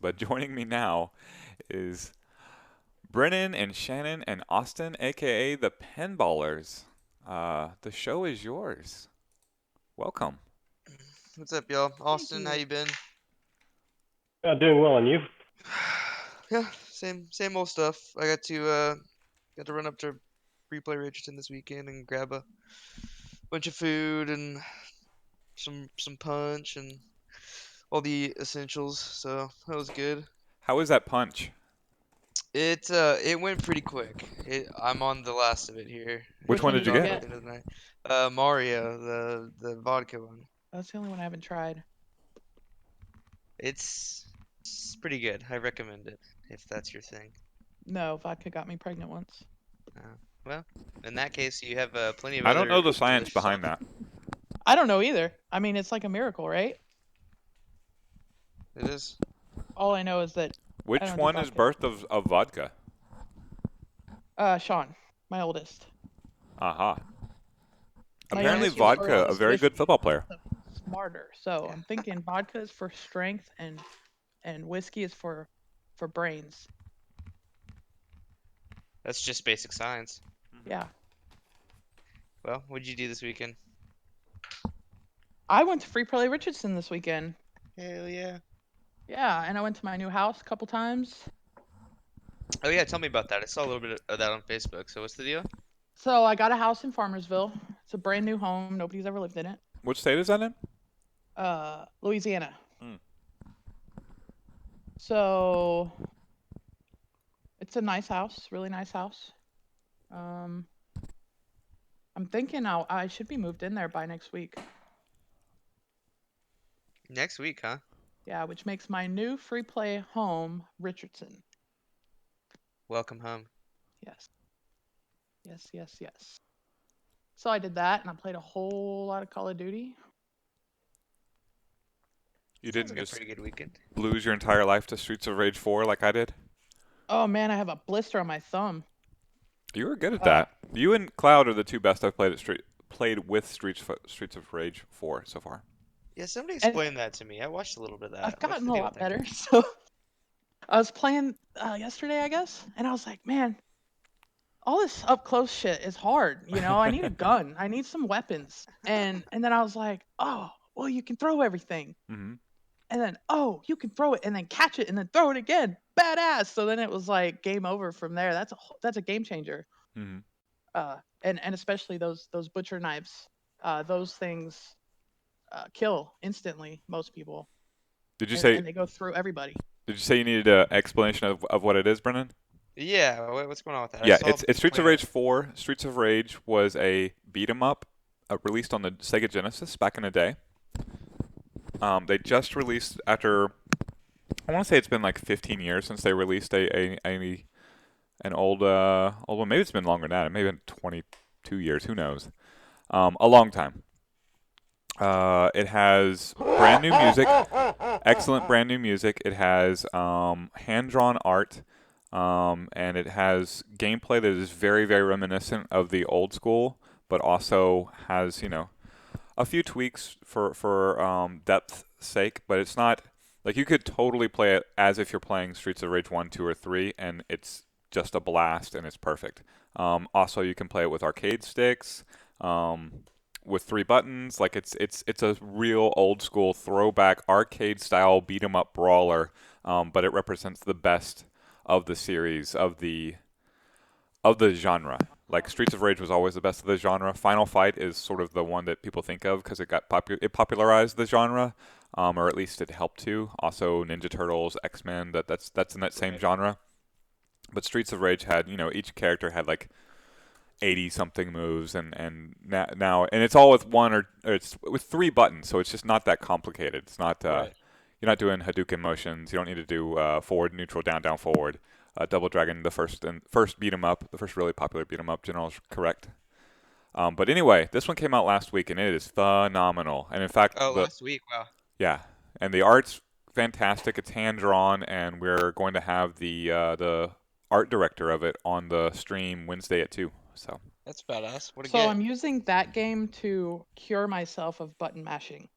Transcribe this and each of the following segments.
minutes. But joining me now is Brennan and Shannon and Austin, aka the Pinballers. The show is yours. Welcome. What's up, y'all? Thank Austin, how you. you been? Doing well, and you? Yeah, same old stuff. I got to run up to Replay Richardson this weekend and grab a bunch of food and some punch and all the essentials. So that was good. How is that punch? It went pretty quick. I'm on the last of it here. Which Which one one did did you you About get? at get? the end of the night. Mario, the vodka one. That's the only one I haven't tried. It's pretty good. I recommend it if that's your thing. No, vodka got me pregnant once. Well, in that case, you have plenty of I don't know other the science delicious behind options. that. I don't know either. I mean, it's like a miracle, right? It is. All I know is that I Which don't do one is vodka. birth of vodka? Sean, my oldest. Aha. My Yeah, Apparently youngest it's was really for vodka, a close. very good whiskey, football player. so he's smarter. So Yeah. I'm thinking vodka is for strength and whiskey is for brains. That's just basic science. Yeah. Well, what'd you do this weekend? I went to Free Play Richardson this weekend. Hell yeah. Yeah, and I went to my new house a couple times. Oh yeah, tell me about that. I saw a little bit of that on Facebook. So what's the deal? So I got a house in Farmersville. It's a brand new home. Nobody's ever lived in it. Which state is that in? Louisiana. Mm. So it's a nice house, really nice house. Um, I'm thinking I should be moved in there by next week. Next week, huh? Yeah, which makes my new free play home Richardson. Welcome home. Yes. Yes, yes, yes. So I did that and I played a whole lot of Call of Duty. You Sounds didn't like a just pretty good weekend. lose your entire life to Streets of Rage 4 like I did? Oh man, I have a blister on my thumb. You were good at Uh, that. You and Cloud are the two best I've played with Streets of Rage 4 so far. Yeah, somebody and explain that to me. I watched a little bit of I've that. What's gotten the a deal with lot that better. game? So I was playing yesterday, I guess, and I was like, man, all this up close shit is hard. I need a gun. I need some weapons. And then I was like, oh, well, you can throw everything. Mm-hmm. And then, oh, you can throw it and then catch it and then throw it again. Badass. So then it was like game over from there. That's a game changer. Mm-hmm. And especially those butcher knives. Those things kill instantly most people, Did you say and they go through everybody. Did you say you needed an explanation of what it is, Brennan? Yeah, what's going on with that? I Yeah, saw it's people Streets of playing it. Rage 4. Streets of Rage was a beat 'em up released on the Sega Genesis back in the day. They just released after I want to say it's been like 15 years since they released an old one. Maybe it's been longer than that. It may have been 22 years. Who knows? A long time. It has brand new music, excellent brand new music. It has hand drawn art, and it has gameplay that is very, very reminiscent of the old school, but also has a few tweaks for depth's sake. But it's not like you could totally play it as if you're playing Streets of Rage 1, 2, or 3, and it's just a blast and it's perfect. Also, you can play it with arcade sticks. With three buttons. Like it's a real old school throwback arcade style beat 'em up brawler, but it represents the best of the series of the genre. Like Streets of Rage was always the best of the genre. Final Fight is sort of the one that people think of because it popularized the genre, or at least it helped to. Also, Ninja Turtles, X Men, that's in that same Right. genre. But Streets of Rage had each character had like 80 something moves and it's all with or it's with three buttons, so it's just not that complicated. It's not Right. you're not doing Hadouken motions. You don't need to do forward, neutral, down, down, forward. Double Dragon, the first beat 'em up, the first really popular beat 'em up. General's correct. But anyway, this one came out last week and it is phenomenal. And in fact, Oh, last week. Wow. yeah, and the art's fantastic. It's hand drawn, and we're going to have the art director of it on the stream Wednesday at 2. So That's badass. What a So get. I'm using that game to cure myself of button mashing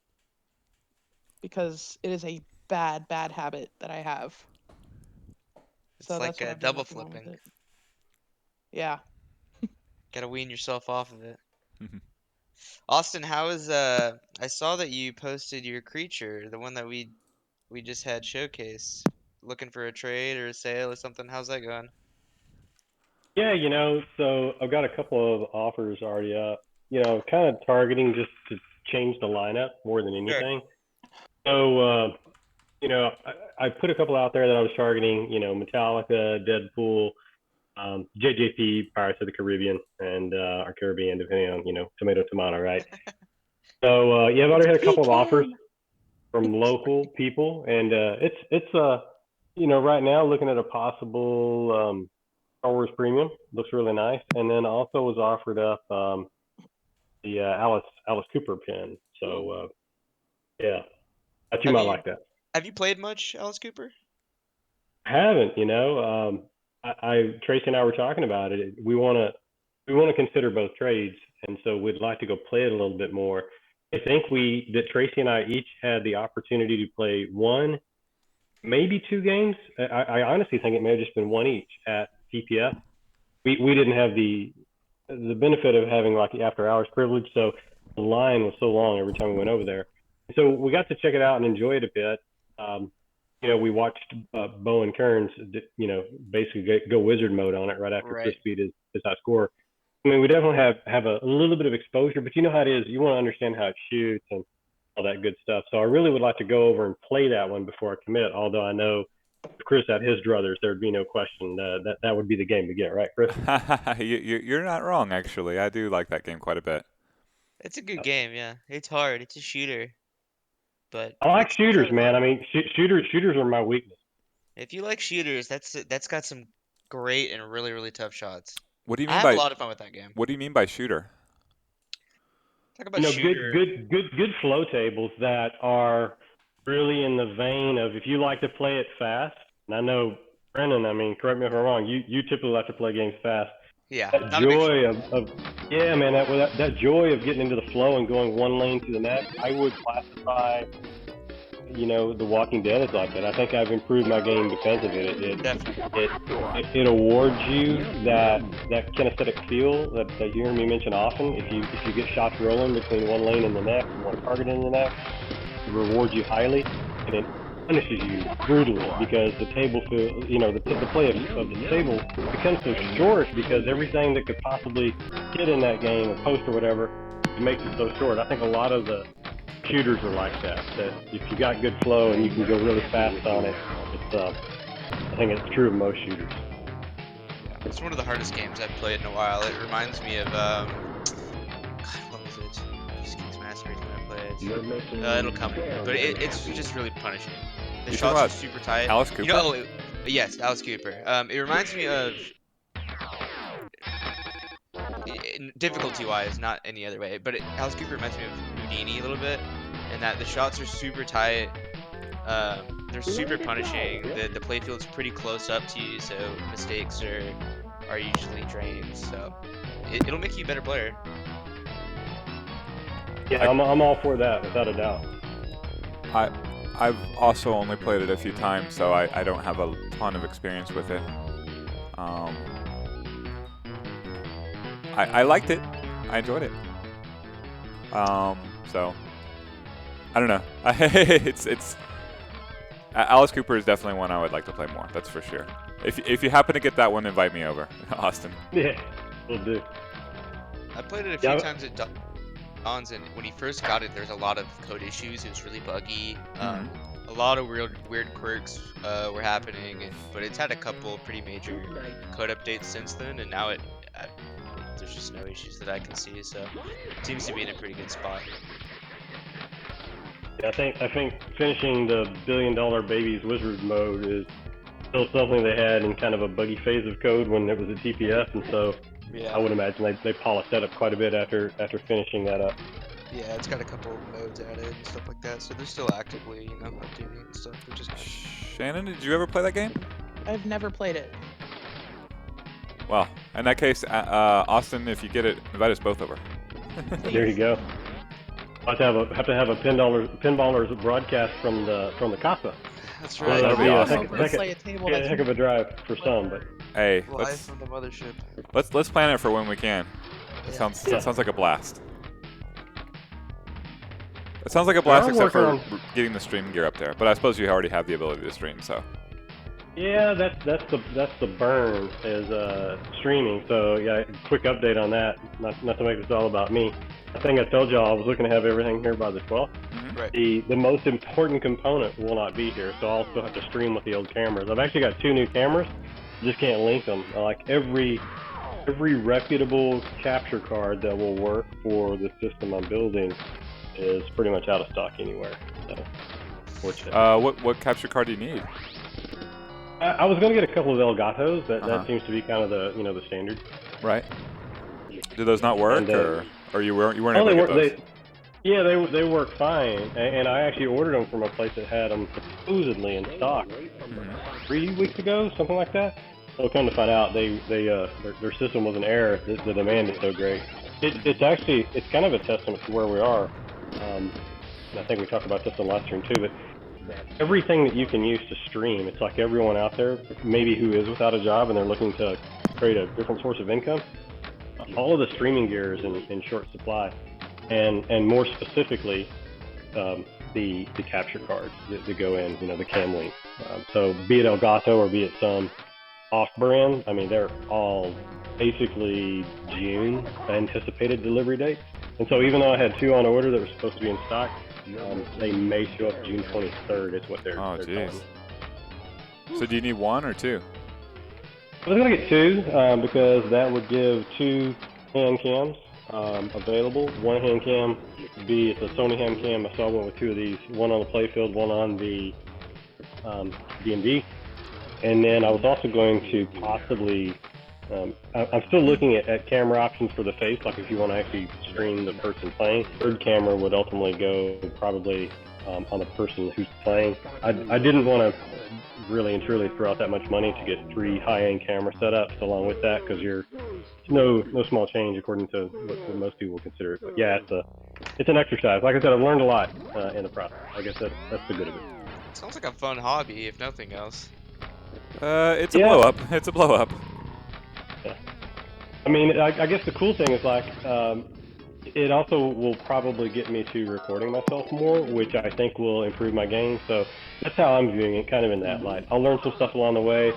because it is a bad habit that I have. It's So like that's what I've been double working on with flipping. it. Yeah. Gotta wean yourself off of it. Austin, how is I saw that you posted your creature, the one that we just had showcase. Looking for a trade or a sale or something. How's that going? Yeah, so I've got a couple of offers already up. Kind of targeting just to change the lineup more than Sure. anything. So, I put a couple out there that I was targeting. Metallica, Deadpool, JJP, Pirates of the Caribbean, and our Caribbean, depending on tomato tomato, right? So yeah, I've It's already had a couple of offers pecan. from local people, and it's right now looking at a possible Star Wars Premium. Looks really nice, and then also was offered up the Alice Cooper pin. So yeah, I thought you Have might you like that. have you played much, Alice Cooper? I haven't, Tracy and I were talking about it. We want to consider both trades, and so we'd like to go play it a little bit more. I think that Tracy and I each had the opportunity to play one, maybe two games. I honestly think it may have just been one each at TPS. We didn't have the benefit of having like the after hours privilege, so the line was so long every time we went over there. So we got to check it out and enjoy it a bit. We watched Bo and Kearns, basically go wizard mode on it right after Chris Right. beat his high score. I mean, we definitely have a little bit of exposure, but you know how it is. You want to understand how it shoots and all that good stuff. So I really would like to go over and play that one before I commit. Although I know if Chris had his druthers, there would be no question that would be the game to get, right, Chris? You're not wrong, actually. I do like that game quite a bit. It's a good game, yeah. It's hard. It's a shooter, but I like it's a shooters, lot of man. I fun. mean, shooters are my weakness. If you like shooters, that's got some great and really, really tough shots. What do you I mean have a by lot of fun with that game. what do you mean by shooter? Talk about Good, shooter. good flow tables that are really in the vein of if you like to play it fast. And I know Brennan. I mean, correct me if I'm wrong. You typically like to play games fast. Yeah, That not a big joy of yeah, man. That joy of getting into the flow and going one lane to the next. I would classify, The Walking Dead is like that. I think I've improved my game because of it. definitely. It awards you that kinesthetic feel that you hear me mention often. If you get shots rolling between one lane and the next, and one target in the next, it rewards you highly, and it punishes you brutally because the table feel the play of the table becomes so short because everything that could possibly hit in that game, a post or whatever, it makes it so short. I think a lot of the shooters are like that. That if you got good flow and you can go really fast on it, I think it's true of most shooters. It's one of the hardest games I've played in a while. It reminds me of God, what was it? Just keeps masquerading when I play it. It'll come, but it's just really punishing. The You're talking shots are about super tight. Alice Cooper? Yes, Alice Cooper. It reminds me of difficulty-wise, not any other way, but Alice Cooper reminds me of Houdini a little bit, in that the shots are super tight. They're super punishing. The playfield's pretty close up to you, so mistakes are usually drained. So it'll make you a better player. Yeah, I'm all for that, without a doubt. I've also only played it a few times, so I don't have a ton of experience with it. I liked it. I enjoyed it. So I don't know. It's Alice Cooper is definitely one I would like to play more. That's for sure. If you happen to get that one, invite me over, Austin. Yeah, we'll do. I played it a few times at Don's, and when he first got it, there's a lot of code issues. It was really buggy. A lot of weird quirks were happening, but it's had a couple pretty major code updates since then, and now there's just no issues that I can see. So it seems to be in a pretty good spot. Yeah, I think finishing the $1 billion babies wizard mode is still something they had in kind of a buggy phase of code when it was a TPS, and so Yeah. I would imagine they polished that up quite a bit after finishing that up. Yeah, it's got a couple of modes added and stuff like that, so they're still actively, updating and stuff, which is nice. Shannon, did you ever play that game? I've never played it. Well, in that case, Austin, if you get it, invite us both over. There you go. have to have a pinballers broadcast from the casa. That's Oh, right. that'd be Wow, awesome. let's lay a table. Yeah, That's heck of a drive for some, but Hey, Live from the mothership. let's plan it for when we can. It Yeah. sounds like a blast. It sounds like a blast, I'm except for working getting the stream gear up there. But I suppose you already have the ability to stream, so. yeah, that's the burn is streaming. So yeah, quick update on that. Not to make this all about me. I think I told y'all I was looking to have everything here by the 12th. Right. The most important component will not be here, so I'll still have to stream with the old cameras. I've actually got 2 new cameras, just can't link them. Like every reputable capture card that will work for the system I'm building is pretty much out of stock anywhere. So, fortunately. What capture card do you need? I was going to get a couple of Elgatos. That Uh-huh. seems to be kind of the standard. Right. Do those not work, And, or you weren't able Oh, to they get work. those? They work fine, and I actually ordered them from a place that had them supposedly in stock 3 weeks ago, something like that. So come to find out, their system was an error. The demand is so great. It's kind of a testament to where we are. I think we talked about this on last stream too, but everything that you can use to stream, it's like everyone out there, maybe who is without a job and they're looking to create a different source of income. All of the streaming gear is in short supply, and more specifically, the capture cards that go in, the cam link. So be it Elgato or be it some off-brand, I mean, they're all basically June anticipated delivery date. And so even though I had 2 on order that were supposed to be in stock, they may show up June 23rd is what they're Oh, telling jeez. me. So do you need 1 or 2? I was going to get 2 because that would give 2 hand cams available. One hand cam would be it's a Sony hand cam. So I went with 2 of these, one on the playfield, one on the D&D. And then I was also going to possibly, I'm still looking at camera options for the face, like if you want to actually stream the person playing. Third camera would ultimately go probably on the person who's playing. I didn't want to really and truly throw out that much money to get 3 high-end camera setups along with that, because it's no small change according to what most people consider it. But yeah, it's an exercise. Like I said, I've learned a lot in the process. I guess that's the good of it. Sounds like a fun hobby, if nothing else. It's a Yeah. blow up. It's a blow up. I mean, I guess the cool thing is like it also will probably get me to recording myself more, which I think will improve my game. So that's how I'm viewing it, kind of in that light. I'll learn some stuff along the way.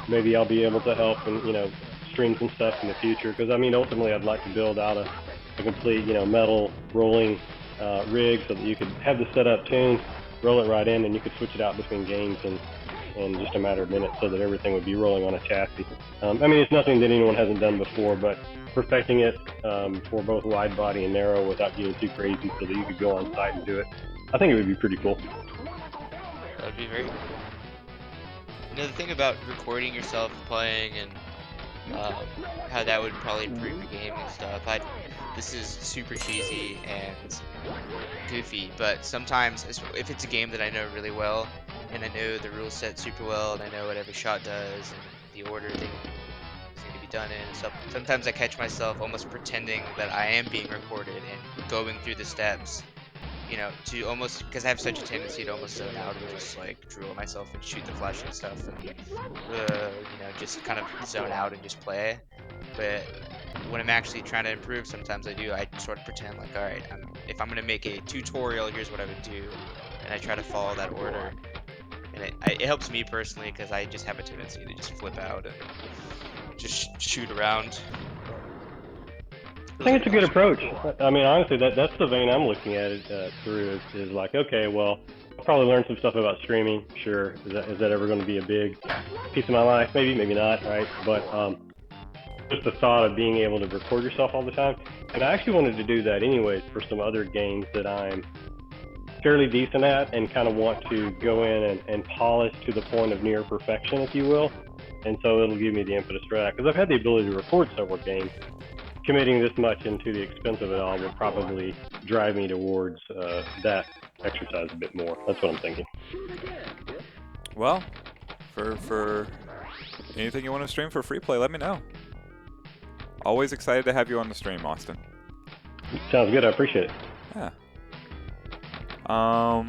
Maybe I'll be able to help and stream some stuff in the future. Because I mean, ultimately, I'd like to build out a complete metal rolling rig so that you could have the setup tuned, roll it right in, and you could switch it out between games in just a matter of minutes, so that everything would be rolling on a chassis. I mean, it's nothing that anyone hasn't done before, but perfecting it for both wide body and narrow without getting too crazy, so that you could go on site and do it. I think it would be pretty cool. That'd be very cool. The thing about recording yourself playing and how that would probably improve your game and stuff. This is super cheesy and goofy, but sometimes if it's a game that I know really well, and I know the rule set super well, and I know what every shot does, and the order thing is going to be done in, and stuff, sometimes I catch myself almost pretending that I am being recorded and going through the steps, to almost, because I have such a tendency to almost zone out and just like drool myself and shoot the flash and stuff, and just kind of zone out and just play. But when I'm actually trying to improve, sometimes I sort of pretend like, all right, if I'm going to make a tutorial, here's what I would do, and I try to follow that order. And it helps me personally, because I just have a tendency to just flip out and just shoot around. I think it's a good approach. I mean, honestly, that's the vein I'm looking at it through is like, okay, well, I'll probably learn some stuff about streaming. Sure, is that ever going to be a big piece of my life? Maybe not, right? But just the thought of being able to record yourself all the time, and I actually wanted to do that anyways for some other games that I'm fairly decent at and kind of want to go in and polish to the point of near perfection, if you will. And so it'll give me the impetus for that, because I've had the ability to record several games. Committing this much into the expense of it all will probably drive me towards that exercise a bit more. That's what I'm thinking. Well, for anything you want to stream for free play, let me know. Always excited to have you on the stream, Austin. Sounds good. I appreciate it. Yeah. So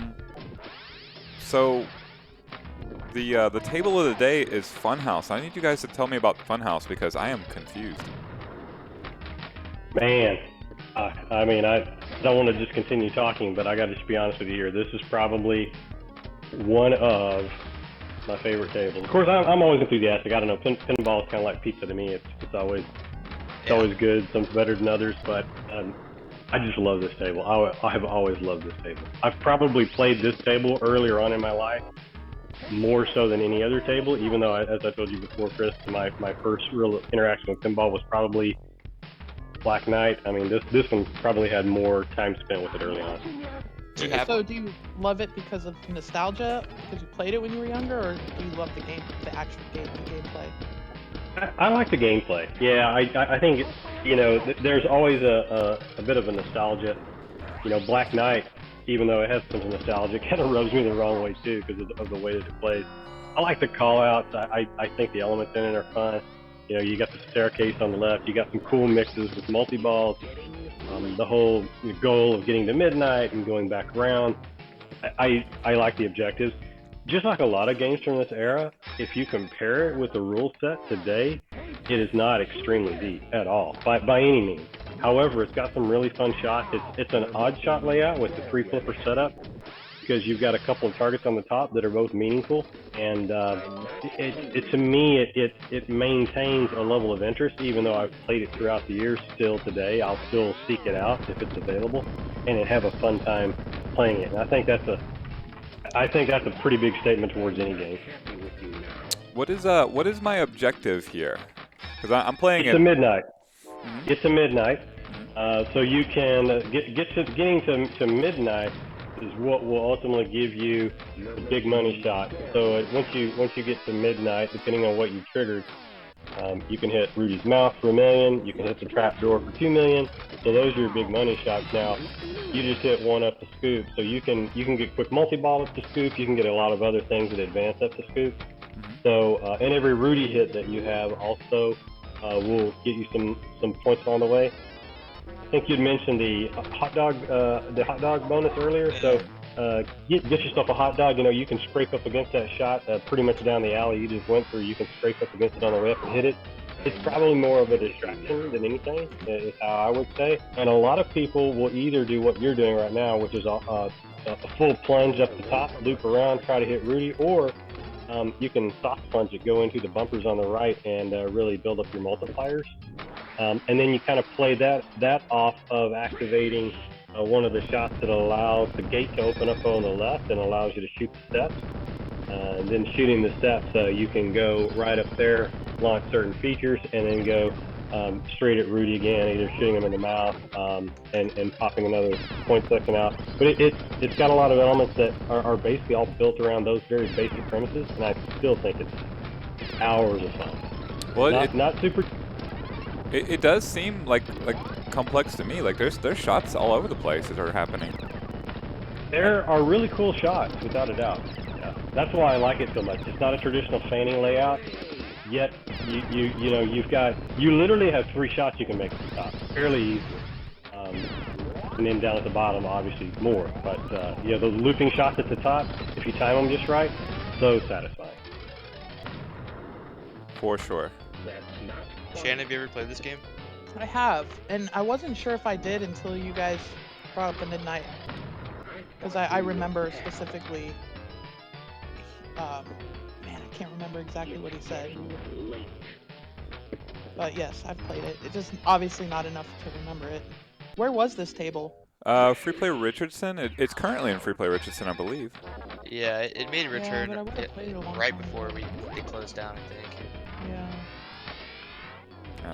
the table of the day is Funhouse. I need you guys to tell me about Funhouse because I am confused. Man, I mean, I don't want to just continue talking, but I got to just be honest with you here. This is probably one of my favorite tables. Of course, I'm always enthusiastic. I don't know, pinball is kind of like pizza to me. It's always good. Some's better than others, but I just love this table. I have always loved this table. I've probably played this table earlier on in my life, more so than any other table, even though, as I told you before, Chris, my first real interaction with pinball was probably Black Knight. I mean, this one probably had more time spent with it early on. Do you have So do you love it because of nostalgia, because you played it when you were younger, or do you love the game, the actual game, the gameplay? I like the gameplay. Yeah, I think, you know, there's always a bit of a nostalgia. You know, Black Knight, even though it has some nostalgia, kind of rubs me the wrong way too because of the way that it plays. I like the call-outs. I think the elements in it are fun. You know, you got the staircase on the left. You got some cool mixes with multi-balls. The whole goal of getting to midnight and going back around. I like the objectives. Just like a lot of games from this era, if you compare it with the rule set today, it is not extremely deep at all, by any means. However, it's got some really fun shots. It's an odd shot layout with the 3 flipper setup because you've got a couple of targets on the top that are both meaningful, and to me it maintains a level of interest. Even though I've played it throughout the years, still today I'll still seek it out if it's available and have a fun time playing it. And I think that's a pretty big statement towards any game. What is my objective here? Because I'm playing It's it. a midnight. Mhm. It's a midnight. So you can getting to midnight is what will ultimately give you the big money shot. So once you get to midnight, depending on what you triggered, you can hit Rudy's mouth for $1 million. You can hit the trap door for $2 million. So those are your big money shots. Now you just hit one up the scoop. So you can get quick multi-ball up the scoop. You can get a lot of other things that advance up the scoop. So and every Rudy hit that you have also will get you some points on the way. I think you'd mentioned the hot dog bonus earlier. So get yourself a hot dog. You know, you can scrape up against that shot pretty much down the alley you just went through. You can scrape up against it on the way up and hit it. It's probably more of a distraction than anything, is how I would say. And a lot of people will either do what you're doing right now, which is a full plunge up the top, loop around, try to hit Rudy, or you can soft plunge it, go into the bumpers on the right, and really build up your multipliers. And then you kind of play that off of activating one of the shots that allows the gate to open up on the left and allows you to shoot the steps. And then shooting the steps, you can go right up there, launch certain features, and then go straight at Rudy again, either shooting him in the mouth and popping another point second out. But it's got a lot of elements that are basically all built around those very basic premises, and I still think it's hours of fun. Well, Not super. it does seem like complex to me. Like there's shots all over the place that are happening. There are really cool shots, without a doubt. Yeah. That's why I like it so much. It's not a traditional fanning layout, yet you literally have 3 shots you can make at the top, fairly easily. And then down at the bottom, obviously more. But those looping shots at the top, if you time them just right, so satisfying. For sure. Shannon, have you ever played this game? I have, and I wasn't sure if I did until you guys brought up the midnight, because I remember specifically. Man, I can't remember exactly what he said. But yes, I've played it. It's just obviously not enough to remember it. Where was this table? Free Play Richardson. It's currently in Free Play Richardson, I believe. Yeah, it made a return but I would've played it a long right time before ago. they closed down, I think. Yeah.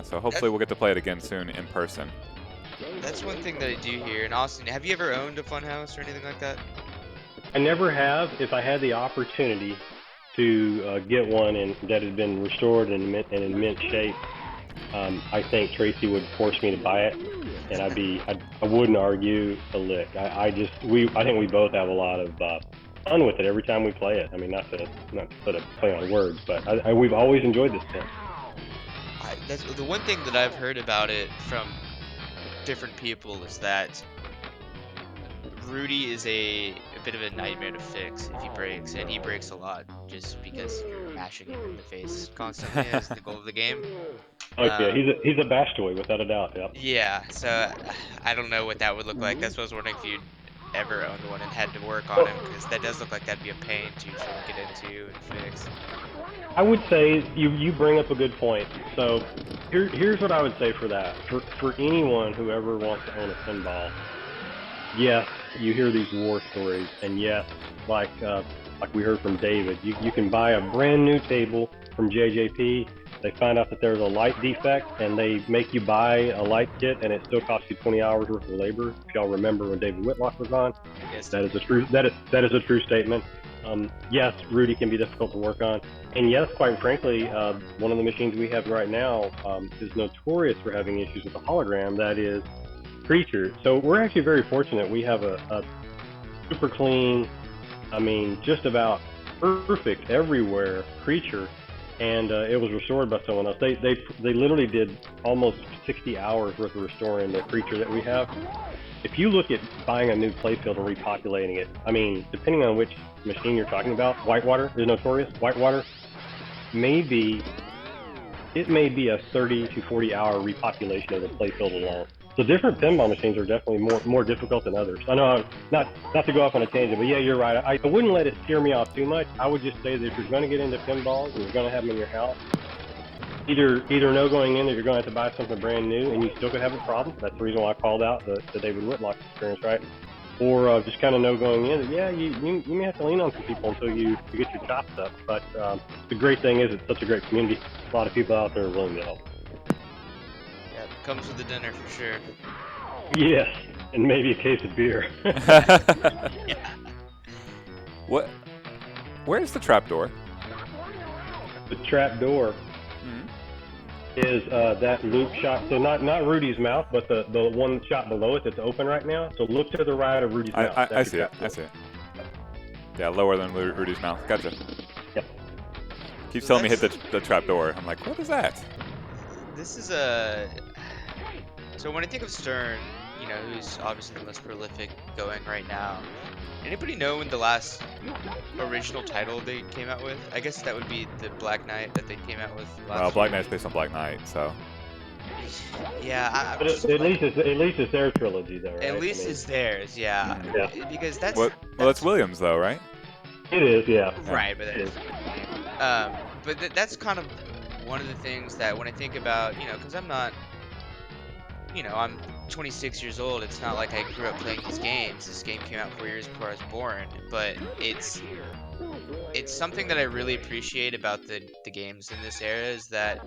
So hopefully we'll get to play it again soon in person. That's one thing that I do here. And Austin, have you ever owned a funhouse or anything like that? I never have. If I had the opportunity to get one and that had been restored and in mint shape, I think Tracy would force me to buy it, and I wouldn't argue a lick. I think we both have a lot of fun with it every time we play it. I mean, not to put a play on words, but we've always enjoyed this thing. That's the one thing that I've heard about it from different people is that Rudy is a bit of a nightmare to fix if he breaks, and he breaks a lot just because you're mashing him in the face constantly as the goal of the game. Oh yeah, Um, he's a bash toy without a doubt. Yep. yeah, so I don't know what that would look like. That's what I was wondering if you'd ever owned one and had to work on him, because that does look like that'd be a pain to try to get into and fix. I would say you bring up a good point. So here's what I would say for that. For anyone who ever wants to own a pinball, yes, you hear these war stories, and yes, like we heard from David, you can buy a brand new table from JJP. They find out that there's a light defect, and they make you buy a light kit, and it still costs you 20 hours worth of labor. If y'all remember when David Whitlock was on, Yes. that is a true statement. Yes, Rudy can be difficult to work on, and yes, quite frankly, one of the machines we have right now is notorious for having issues with the hologram. That is Creature. So we're actually very fortunate. We have a super clean, I mean, just about perfect everywhere Creature, and it was restored by someone else. They literally did almost 60 hours worth of restoring the Creature that we have. If you look at buying a new playfield and repopulating it, I mean, depending on which machine you're talking about, Whitewater is notorious. Whitewater may be a 30 to 40 hour repopulation of the playfield alone. So different pinball machines are definitely more difficult than others. I know, not to go off on a tangent, but yeah, you're right. I wouldn't let it scare me off too much. I would just say that if you're going to get into pinballs and you're going to have them in your house, either know going in that you're going to have to buy something brand new and you still could have a problem. That's the reason why I called out the David Whitlock experience, right? Or just kind of know going in that, yeah, you may have to lean on some people until you get your chops up. But the great thing is it's such a great community. A lot of people out there are willing to help. Yeah, it comes with the dinner for sure. Yes, and maybe a case of beer. Yeah. What? Where's the trapdoor? The trap door is that loop shot. So not Rudy's mouth, but the one shot below it that's open right now. So look to the right of Rudy's mouth. I see it. I see it. Yeah, lower than Rudy's mouth. Gotcha. Yep. Keeps telling me hit the trapdoor. I'm like, what is that? This is so when I think of Stern, you know, who's obviously the most prolific going right now. Anybody know when the last original title they came out with? I guess that would be the Black Knight that they came out with last Well, Black year. Knight's based on Black Knight, so. Yeah, But at least it's their trilogy, though, right? at least it's theirs, yeah. Yeah. Because that's Well, that's Williams, though, right? It is, yeah. right, but that is. But that's kind of one of the things that when I think about, you know, because I'm not, you know, I'm 26 years old. It's not like I grew up playing these games. This game came out 4 years before I was born, but it's something that I really appreciate about the games in this era is that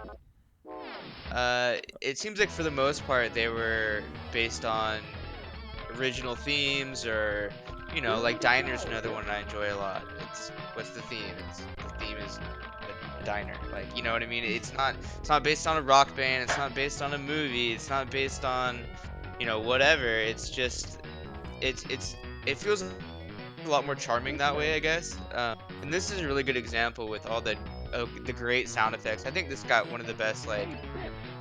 it seems like for the most part they were based on original themes, or you know, like Diner's another one I enjoy a lot. It's what's the theme? The theme is a diner. Like, you know what I mean? It's not based on a rock band. It's not based on a movie. It's not based on, you know, whatever. It's just it feels a lot more charming that way, I guess. And this is a really good example with all the great sound effects. I think this got one of the best, like,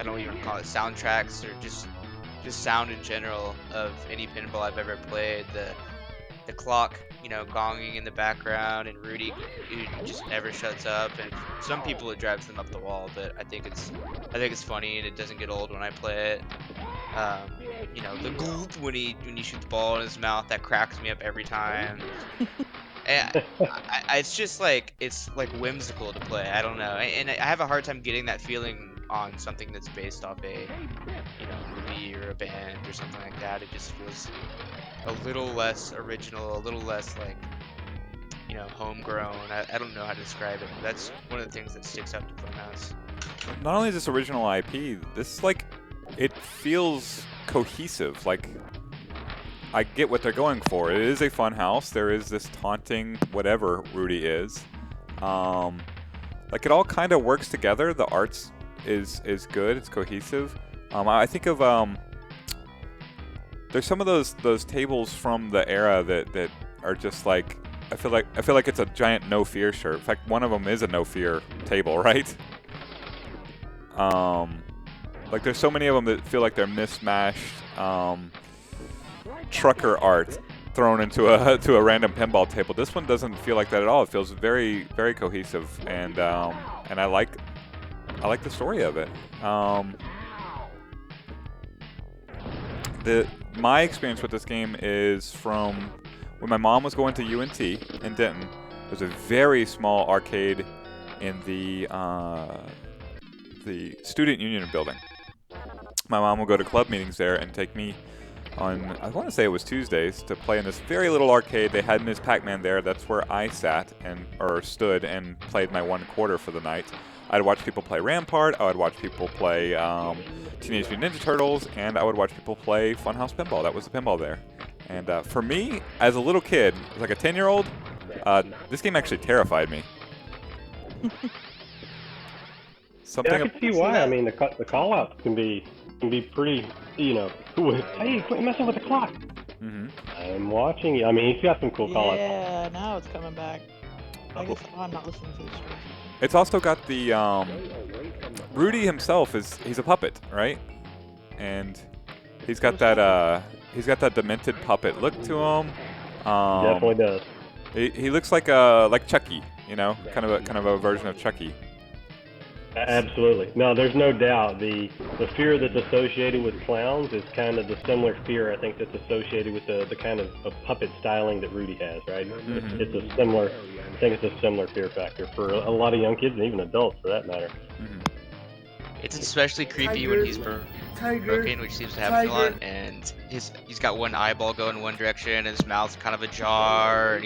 I don't even call it soundtracks, or just sound in general of any pinball I've ever played. The clock, you know, gonging in the background, and Rudy who just never shuts up. And some people it drives them up the wall, but I think it's funny and it doesn't get old when I play it. You know, the goop when you shoot the ball in his mouth, that cracks me up every time. And it's just like, it's like whimsical to play. I don't know, and I have a hard time getting that feeling on something that's based off a, you know, movie or a band or something like that. It just feels a little less original, a little less like, you know, homegrown. I don't know how to describe it. That's one of the things that sticks out to Funhouse. Not only is this original IP, this, like, it feels cohesive. Like, I get what they're going for. It is a fun house. There is this taunting whatever Rudy is. Like, it all kind of works together. The arts is good. It's cohesive. I think of there's some of those tables from the era that are just like, I feel like it's a giant no fear shirt. In fact, one of them is a no fear table, right? Like, there's so many of them that feel like they're mismatched trucker art. thrown into a to a random pinball table. This one doesn't feel like that at all. It feels very very cohesive, and I like the story of it. My experience with this game is from when my mom was going to UNT in Denton. There's a very small arcade in the student union building. My mom would go to club meetings there and take me on, I want to say it was Tuesdays, to play in this very little arcade. They had Ms. Pac-Man there. That's where I sat or stood and played my 1/4 for the night. I'd watch people play Rampart. I would watch people play Teenage Mutant Ninja Turtles, and I would watch people play Funhouse Pinball. That was the pinball there. And for me, as a little kid, like a 10-year-old, this game actually terrified me. Yeah, I can see why. I mean, the call-outs can be pretty, hey, quit messing with the clock. I'm watching you. I mean, he's got some cool call-outs. Yeah, now it's coming back. I guess I'm not listening to the stream. It's also got the Rudy himself he's a puppet, right? And he's got that demented puppet look to him. Definitely does. He looks like Chucky, kind of a version of Chucky. Absolutely. No, there's no doubt. The fear that's associated with clowns is kind of the similar fear, I think, that's associated with the kind of puppet styling that Rudy has, right? It's a similar, I think it's a similar fear factor for a lot of young kids and even adults, for that matter. It's especially creepy when he's broken, which seems to happen a lot, and he's got one eyeball going in one direction, and his mouth's kind of ajar, and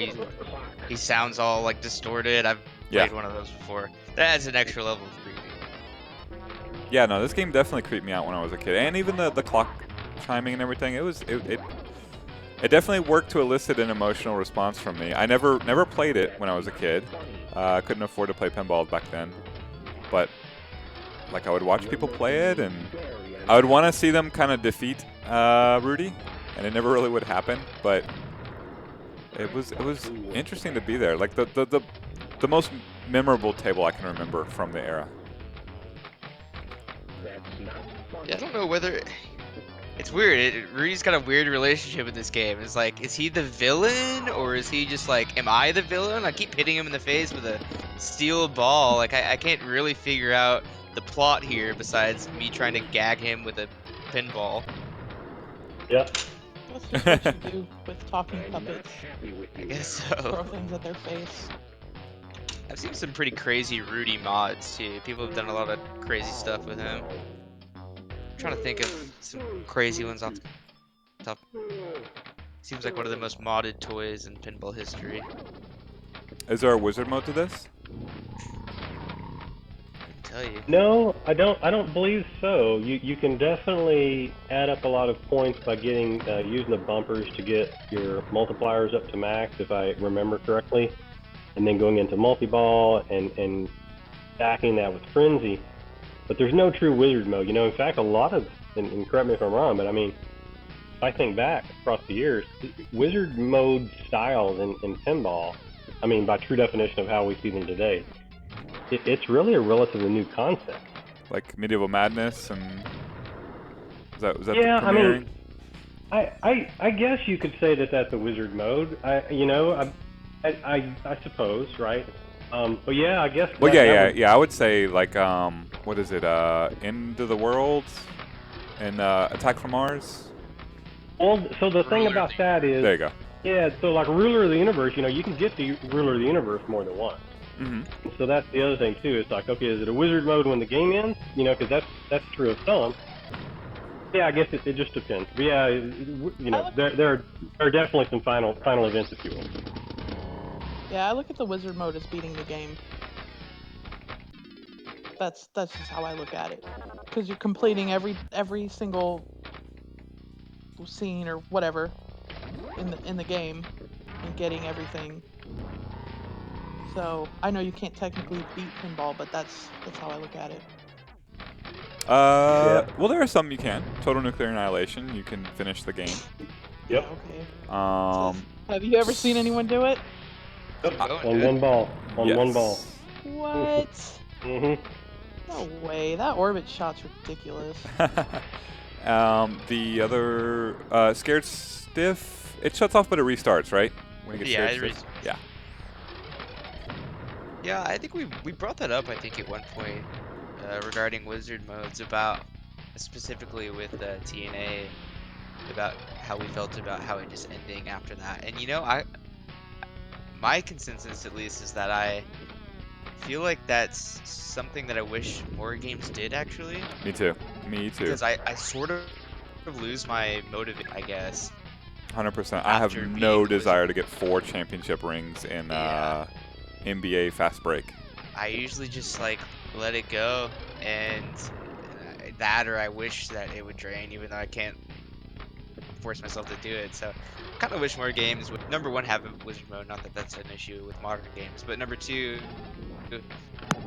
he sounds all like distorted. I've played one of those before. That adds an extra level of creepy. Yeah, no, this game definitely creeped me out when I was a kid, and even the clock chiming and everything. It definitely worked to elicit an emotional response from me. I never played it when I was a kid. I couldn't afford to play pinball back then, but like I would watch people play it, and I would want to see them kind of defeat Rudy, and it never really would happen. But it was interesting to be there. Like the most memorable table I can remember from the era. Yeah, I don't know whether it's weird. Rudy's got a weird relationship with this game. It's like, is he the villain, or is he just like, am I the villain? I keep hitting him in the face with a steel ball. Like I can't really figure out the plot here besides me trying to gag him with a pinball. Yep. That's just what you do with talking puppets. I guess Throw so. things at their face. I've seen some pretty crazy Rudy mods too. People have done a lot of crazy stuff with him. I'm trying to think of some crazy ones off the top. Seems like one of the most modded toys in pinball history. Is there a wizard mode to this? Tell you. No, I don't believe so. You can definitely add up a lot of points by getting using the bumpers to get your multipliers up to max, if I remember correctly, and then going into multi-ball and stacking that with frenzy. But there's no true wizard mode. In fact, a lot of, and correct me if I'm wrong, but I mean, if I think back across the years, wizard mode styles in pinball, I mean, by true definition of how we see them today, it's really a relatively new concept. Like Medieval Madness, and was that yeah, premiering? I guess you could say that that's a wizard mode. I suppose, right? But yeah, I guess. Well, yeah. I would say like what is it? End of the World and Attack from Mars. Well, so the thing about that is, there you go. Yeah, so like Ruler of the Universe, you can get to Ruler of the Universe more than once. So that's the other thing too. It's like, okay, is it a wizard mode when the game ends? Because that's true of some. Yeah, I guess it just depends. But yeah, there are definitely some final events, if you will. Yeah, I look at the wizard mode as beating the game. That's just how I look at it. Because you're completing every single scene or whatever in the game and getting everything. So I know you can't technically beat pinball, but that's how I look at it. Well, there are some you can. Total Nuclear Annihilation, you can finish the game. Yep. Okay. Have you ever seen anyone do it? On one ball. On one ball. What? No way. That orbit shot's ridiculous. The other Scared Stiff It shuts off, but it restarts, right? When it gets Yeah, scared. Yeah. Yeah, I think we brought that up. I think at one point regarding wizard modes, about specifically with TNA, about how we felt about how it just ending after that. And my consensus at least is that I feel like that's something that I wish more games did actually, Me too. Me too. because I sort of lose my motivation, I guess. 100%. I have After no being desire wizard. to get 4 championship rings in Yeah. NBA Fast Break. I usually just like let it go, and that, or I wish that it would drain, even though I can't force myself to do it. So I kind of wish more games would, number one, have a wizard mode. Not that that's an issue with modern games, but number two,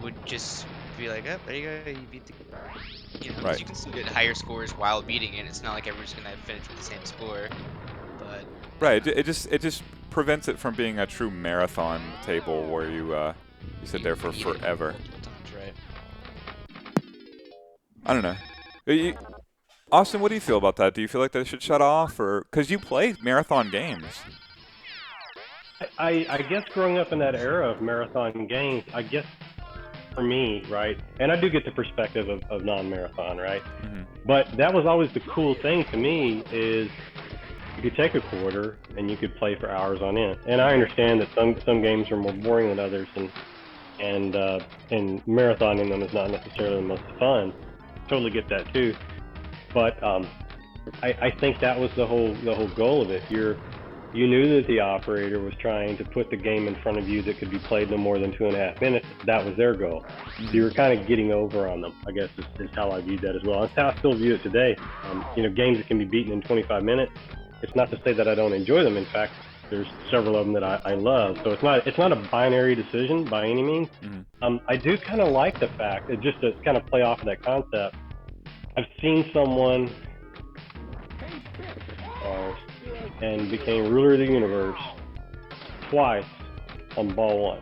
would just be like, oh, there you go, you beat the, 'cause Right. you can still get higher scores while beating it. It's not like everyone's gonna finish with the same score, but Right. It just prevents it from being a true marathon table where you sit there for beat it forever. multiple times, right? I don't know. Austin, what do you feel about that? Do you feel like they should shut off, or because you play marathon games? I guess growing up in that era of marathon games, I guess for me, right, and I do get the perspective of non-marathon, right? Mm-hmm. But that was always the cool thing to me is you could take a quarter and you could play for hours on end. And I understand that some games are more boring than others, and marathoning them is not necessarily the most fun. Totally get that too. But I think that was the whole goal of it. You knew that the operator was trying to put the game in front of you that could be played no more than 2.5 minutes. That was their goal. So you were kind of getting over on them, I guess, is how I viewed that as well. That's how I still view it today. Games that can be beaten in 25 minutes. It's not to say that I don't enjoy them. In fact, there's several of them that I love. So it's not a binary decision by any means. Mm-hmm. I do kind of like the fact that, just to kind of play off of that concept, I've seen someone and became ruler of the universe twice on ball one.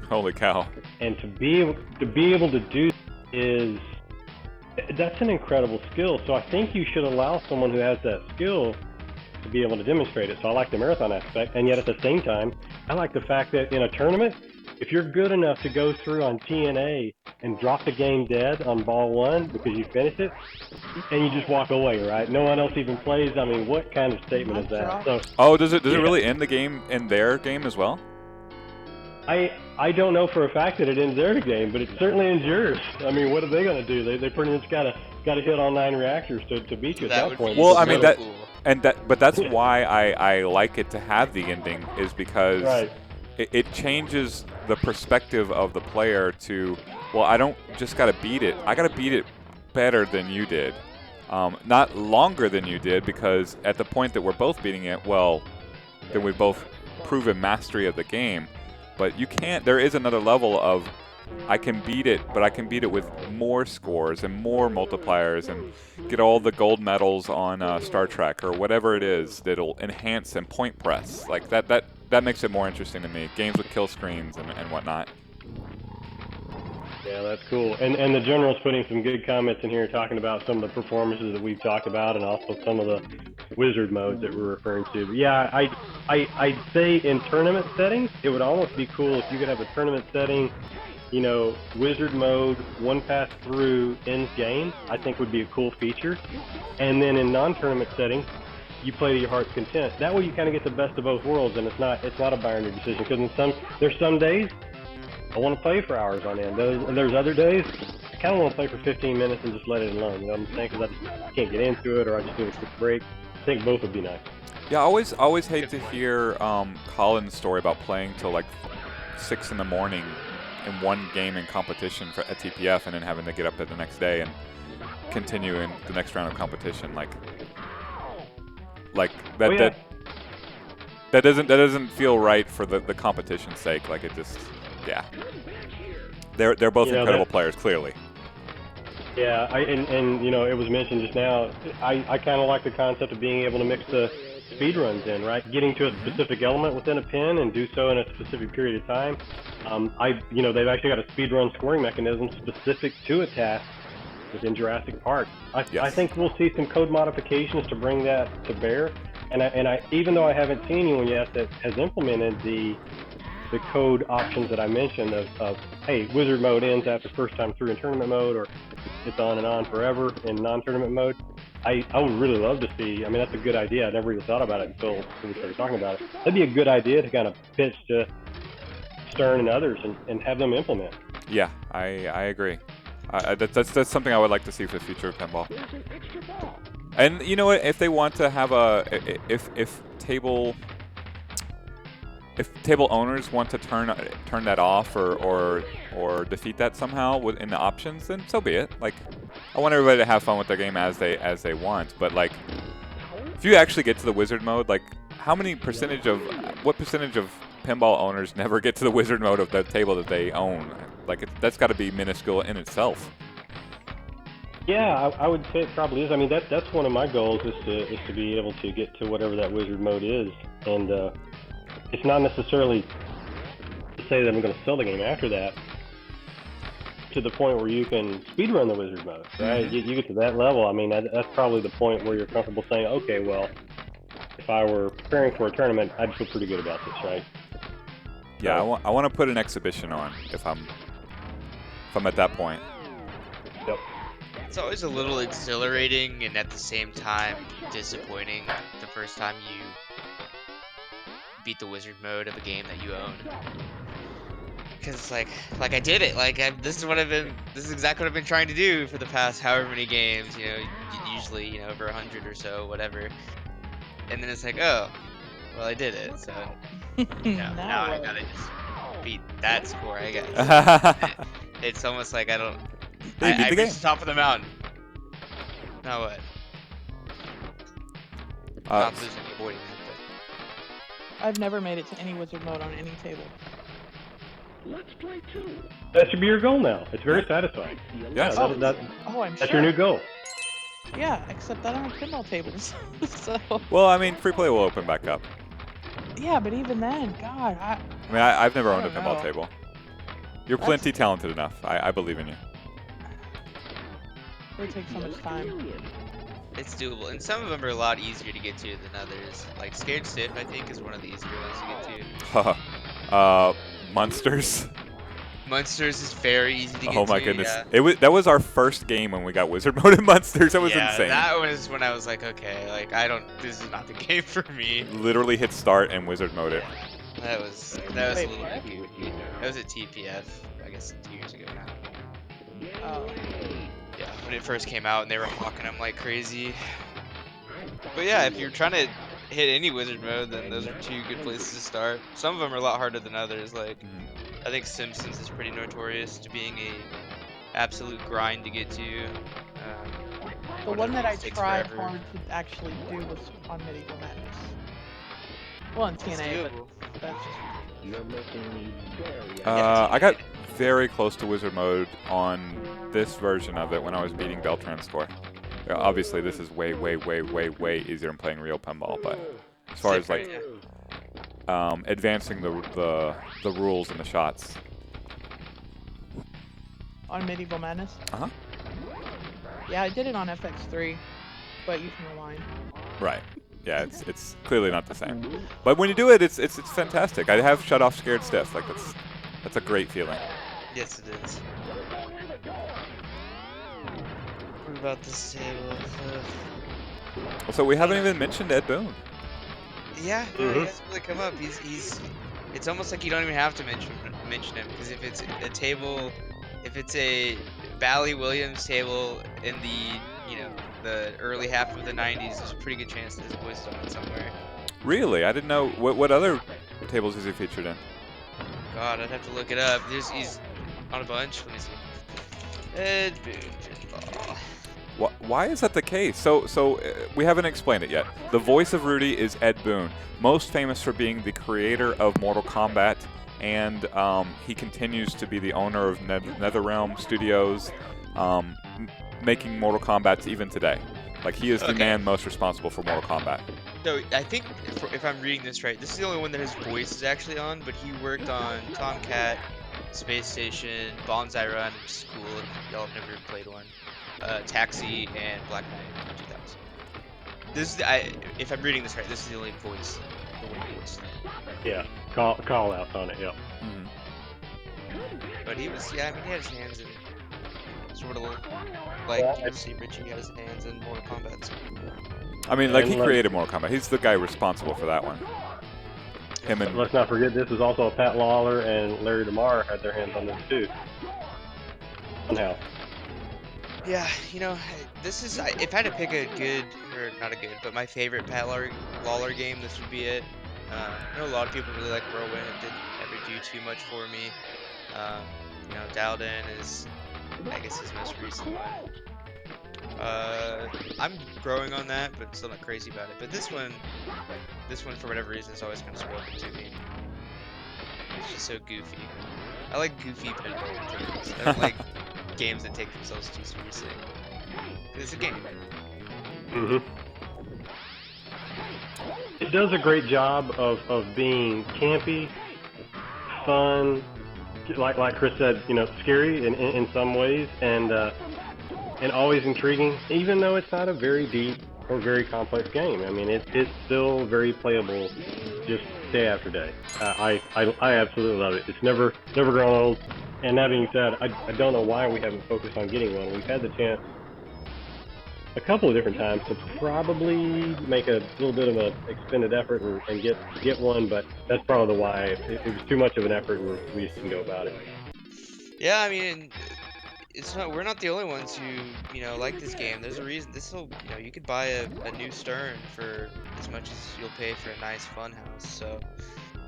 Holy cow! And to be able to do that's an incredible skill. So I think you should allow someone who has that skill to be able to demonstrate it. So I like the marathon aspect, and yet at the same time, I like the fact that in a tournament, if you're good enough to go through on TNA and drop the game dead on ball one because you finish it, and you just walk away, right? No one else even plays. I mean, what kind of statement is that? So, does it really end the game in their game as well? I don't know for a fact that it ends their game, but it certainly ends yours. I mean, what are they going to do? They pretty much got to hit all 9 reactors to beat you at that point. Well, I mean that. Cool. But that's why I like it to have the ending, is because right. it changes the perspective of the player to, well, I don't just got to beat it. I got to beat it better than you did. Not longer than you did, because at the point that we're both beating it, well, then we've both proven mastery of the game. But you can't, there is another level of, I can beat it, but I can beat it with more scores and more multipliers and get all the gold medals on Star Trek or whatever it is that'll enhance and point press. Like that makes it more interesting to me. Games with kill screens and whatnot. Yeah, that's cool. And the General's putting some good comments in here talking about some of the performances that we've talked about, and also some of the wizard modes that we're referring to. But yeah, I'd say in tournament settings, it would almost be cool if you could have a tournament setting, wizard mode, one pass through ends game, I think would be a cool feature. And then in non-tournament settings, you play to your heart's content. That way you kind of get the best of both worlds, and it's not a binary decision. Because there's some days I want to play for hours on end. There's other days I kind of want to play for 15 minutes and just let it alone. You know what I'm saying? Because I can't get into it, or I just need a quick break. I think both would be nice. Yeah, I always hate to hear Colin's story about playing till like 6 in the morning in one game in competition at TPF, and then having to get up the next day and continue in the next round of competition. Like that. Oh, yeah. That doesn't feel right for the competition's sake. Like, it just, yeah. They're both incredible players, clearly. Yeah, and it was mentioned just now. I kind of like the concept of being able to mix the speed runs in, right? Getting to a specific element within a pin and do so in a specific period of time. They've actually got a speed run scoring mechanism specific to a task within Jurassic Park. I think we'll see some code modifications to bring that to bear. And I even though I haven't seen anyone yet that has implemented the code options that I mentioned of hey, wizard mode ends after first time through in tournament mode, or it's on and on forever in non-tournament mode. I would really love to see. I mean, that's a good idea. I never even thought about it until we started talking about it. That'd be a good idea to kind of pitch to Stern and others and have them implement. Yeah, I agree. That's something I would like to see for the future of pinball. And you know what? If they want to have if table owners want to turn that off or defeat that somehow within the options, then so be it. Like, I want everybody to have fun with their game as they want. But like, if you actually get to the wizard mode, like, what percentage of pinball owners never get to the wizard mode of the table that they own? Like, that's got to be minuscule in itself. Yeah, I would say it probably is. I mean, that's one of my goals is to be able to get to whatever that wizard mode is, and it's not necessarily to say that I'm going to sell the game after that. To the point where you can speedrun the wizard mode, right? Mm-hmm. You get to that level. I mean, that's probably the point where you're comfortable saying, okay, well, if I were preparing for a tournament, I'd feel pretty good about this, right? Yeah, I want to put an exhibition on if I'm at that point. Yep. It's always a little exhilarating and at the same time disappointing the first time you beat the wizard mode of a game that you own. Because it's like I did it. This is exactly what I've been trying to do for the past however many games. You know, usually over 100 or so, whatever. And then it's like, oh, well, I did it. So now I gotta just beat that score, I guess. It's almost like I don't. Hey, beat I the game. reached the top of the mountain. Now what? Not losing avoiding it, I've never made it to any wizard mode on any table. That should be your goal now. It's very satisfying. Yes. Oh, I'm that's your sure. new goal. Yeah, except I don't have pinball tables. So. Well, I mean, free play will open back up. Yeah, but even then, God, I mean, I've never owned a don't pinball know. table. You're plenty talented enough. I believe in you. it would take so much time. It's doable, and some of them are a lot easier to get to than others. Like Scared Stiff, I think, is one of the easier ones to get to. Monsters. Monsters is very easy to get to. Oh my goodness! Yeah. That was our first game when we got wizard mode in Monsters. That was insane. That was when I was like, okay, this is not the game for me. Literally hit start and wizard mode it. That was Wait, a little what? icky. That was at TPF, I guess 2 years ago now. Oh. Yeah, when it first came out and they were hawking them like crazy. But yeah, if you're trying to hit any wizard mode, then those are 2 good places to start. Some of them are a lot harder than others. Like, I think Simpsons is pretty notorious to being a absolute grind to get to. The one that I takes tried forever. hard to actually do was on Medieval Madness. Well, in It's TNA, doable. but that's just. I got very close to wizard mode on this version of it when I was beating Beltran's score. Obviously, this is way, way, way, way, way easier than playing real pinball. But as far as like advancing the rules and the shots. On Medieval Madness? Uh-huh. Yeah, I did it on FX3, but you can rewind. Right. Yeah, it's clearly not the same. But when you do it, it's fantastic. I have shut off Scared Stiff. Like, that's a great feeling. Yes, it is. What about this table? So we haven't even mentioned Ed Boon. Yeah, no, he hasn't really come up. He's. It's almost like you don't even have to mention him because if it's a table, if it's a Bally Williams table in the early half of the '90s, there's a pretty good chance that his voice is on it somewhere. Really? I didn't know. What other tables is he featured in? God, I'd have to look it up. He's on a bunch. Let me see. Ed Boon Pinball. Why is that the case? So we haven't explained it yet. The voice of Rudy is Ed Boon, most famous for being the creator of Mortal Kombat, and he continues to be the owner of NetherRealm Studios, making Mortal Kombats even today. Like, he is the man most responsible for Mortal Kombat. So I think if I'm reading this right, this is the only one that his voice is actually on, but he worked on Tomcat, Space Station, Bonsai Run, which is cool if y'all have never played one, Taxi, and Black Knight in 2000. This is if I'm reading this right, this is the only voice, the one voice. Yeah, call outs on it. Yep. Mhm. But he was, yeah, I mean, he had his hands in sort of like you see Richie had his hands in Mortal Kombat. So. I mean, like, he And created Mortal Kombat. He's the guy responsible for that one. Him and let's not forget this was also Pat Lawler and Larry DeMar had their hands on this too. Somehow. Yeah, you know, this is if I had to pick a good or not a good, but my favorite Pat Lawler game, this would be it. I know a lot of people really like Whirlwind. It didn't ever do too much for me. You know, Dialed In is, I guess, his most recent one. I'm growing on that, but still not crazy about it. But this one for whatever reason is always kind of spoken to me. It's just so goofy. I like goofy pinball games. I don't like games that take themselves too seriously. It's a game. Mm-hmm. It does a great job of being campy, fun, like Chris said, you know, scary in some ways, and always intriguing, even though it's not a very deep or very complex game. I mean, it's still very playable, just day after day. I absolutely love it. It's never grown old. And that being said, I don't know why we haven't focused on getting one. We've had the chance a couple of different times to probably make a little bit of an expended effort and get one, but that's probably why it was too much of an effort and we just didn't go about it. Yeah, I mean, it's not. We're not the only ones who, you know, like this game. There's a reason. You know, you could buy a new Stern for as much as you'll pay for a nice fun house. So,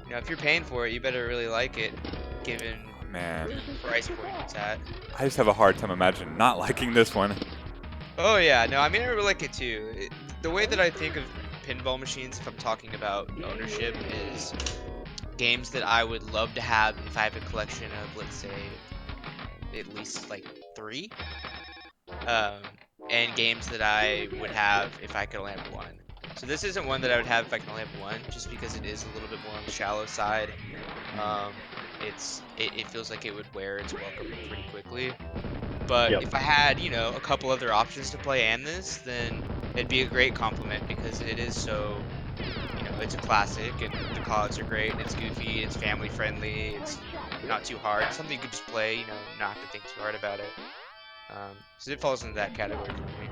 you know, if you're paying for it, you better really like it, given man, the price point it's at. I just have a hard time imagining not liking this one. Oh yeah, no, I mean I really like it too. The way that I think of pinball machines, if I'm talking about ownership, is games that I would love to have if I have a collection of, let's say, at least like 3, um, and games that I would have if I could only have 1. So this isn't one that I would have if I can only have 1, just because it is a little bit more on the shallow side. It feels like it would wear its welcome pretty quickly. But Yep. if I had, you know, a couple other options to play and this, then it'd be a great compliment because it is so, you know, it's a classic and the callouts are great and it's goofy, it's family friendly, it's not too hard. Something you could just play, you know, not have to think too hard about it. So it falls into that category for me.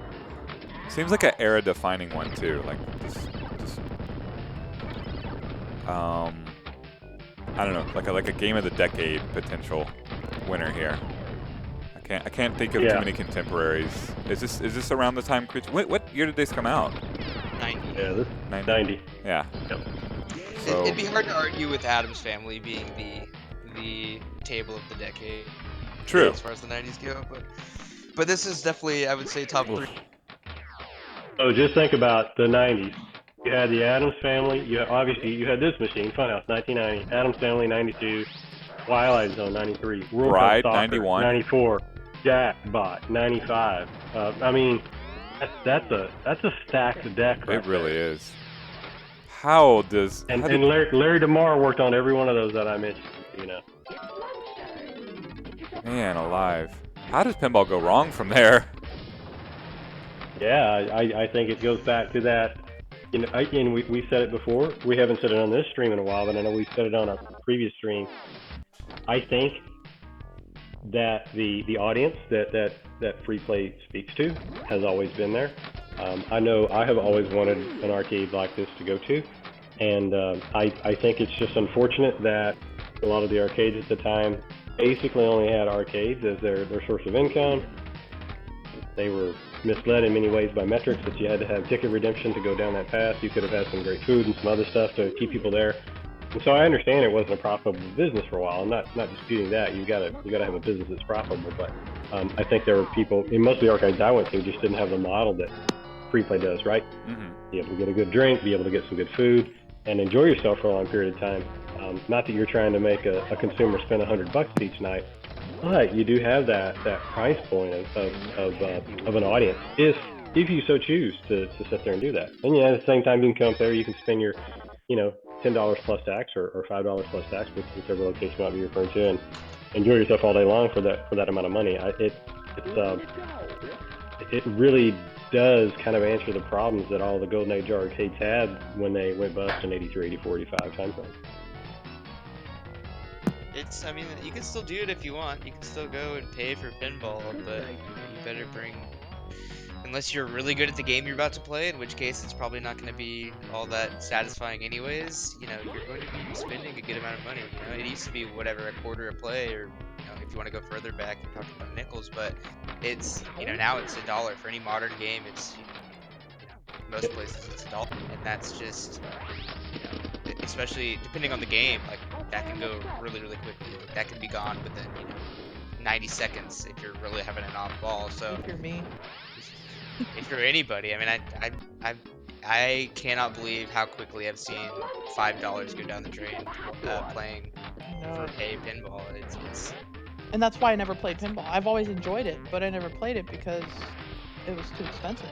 Seems like an era-defining one too. Like I don't know, like a game of the decade potential winner here. I can't think of too many contemporaries. Is this around the time what year did this come out? 90. Yeah, this 90. Yeah. Yep. So It'd be hard to argue with Adam's Family being the table of the decade. true. As far as the 90s go, but this is definitely, I would say, top 3. So just think about the 90s. You had the Addams Family. Obviously you had this machine, Funhouse, 1990. Addams Family, 92. Twilight Zone, 93. World Bride, Cup Soccer, 91. 94. Jackbot, 95. I mean, that's a stacked deck. Right It really there. is. How does And how did, Larry DeMar worked on every one of those that I mentioned. You know. man alive? How does pinball go wrong from there? Yeah, I think it goes back to that. You know, and we said it before. We haven't said it on this stream in a while, but I know we said it on a previous stream. I think that the audience that free play speaks to has always been there. I know I have always wanted an arcade like this to go to, and I think it's just unfortunate that a lot of the arcades at the time basically only had arcades as their source of income. They were misled in many ways by metrics that you had to have ticket redemption to go down that path. You could have had some great food and some other stuff to keep people there. And so I understand it wasn't a profitable business for a while. I'm not disputing that. You got to have a business that's profitable. But I think there were people in most of the arcades I went to just didn't have the model that free play does, right? Mm-hmm. Be able to get a good drink, be able to get some good food, and enjoy yourself for a long period of time. Not that you're trying to make a consumer spend $100 each night, but you do have that price point of an audience if you so choose to sit there and do that. And at the same time, you can come up there, you can spend your, $10 plus tax or $5 plus tax, whichever location you might be referring to, and enjoy yourself all day long for that amount of money. it really does kind of answer the problems that all the Golden Age arcades had when they went bust in 83, 84, 85 timeframe. I mean, you can still do it if you want. You can still go and pay for pinball, but you better bring, unless you're really good at the game you're about to play, in which case it's probably not going to be all that satisfying anyways. You're going to be spending a good amount of money. It used to be whatever, a quarter a play, or if you want to go further back, you're talking about nickels, but it's now it's $1 for any modern game. It's most places it's $1, and that's just especially depending on the game, like that can go really quickly. Like, that can be gone within 90 seconds if you're really having an off ball. So If you're me. if you're anybody, I mean, I cannot believe how quickly I've seen $5 go down the drain playing for pay pinball. It's And that's why I never played pinball. I've always enjoyed it, but I never played it because it was too expensive.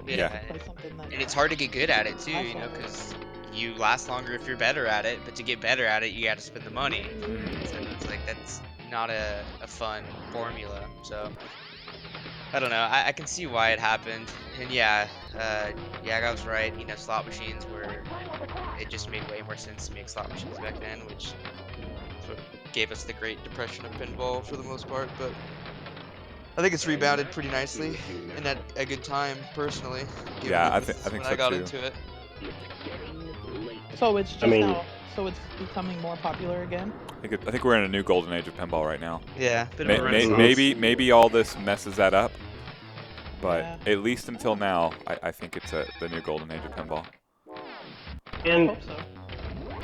yeah, Play something that and it's hard to get good at it too, I thought because you last longer if you're better at it. But to get better at it, you got to spend the money. Mm. So it's like that's not a fun formula. So I don't know. I can see why it happened, and yeah, I was right. Slot machines were. It just made way more sense to make slot machines back then, which is what gave us the Great Depression of pinball for the most part. But I think it's rebounded pretty nicely and at a good time, personally. given Yeah, it I was think when so I got too. into it. So it's just mean- so it's becoming more popular again. I think we're in a new golden age of pinball right now. yeah, bit of a May- renaissance. maybe all this messes that up, but Yeah. at least until now, I think it's the new golden age of pinball. I And hope so.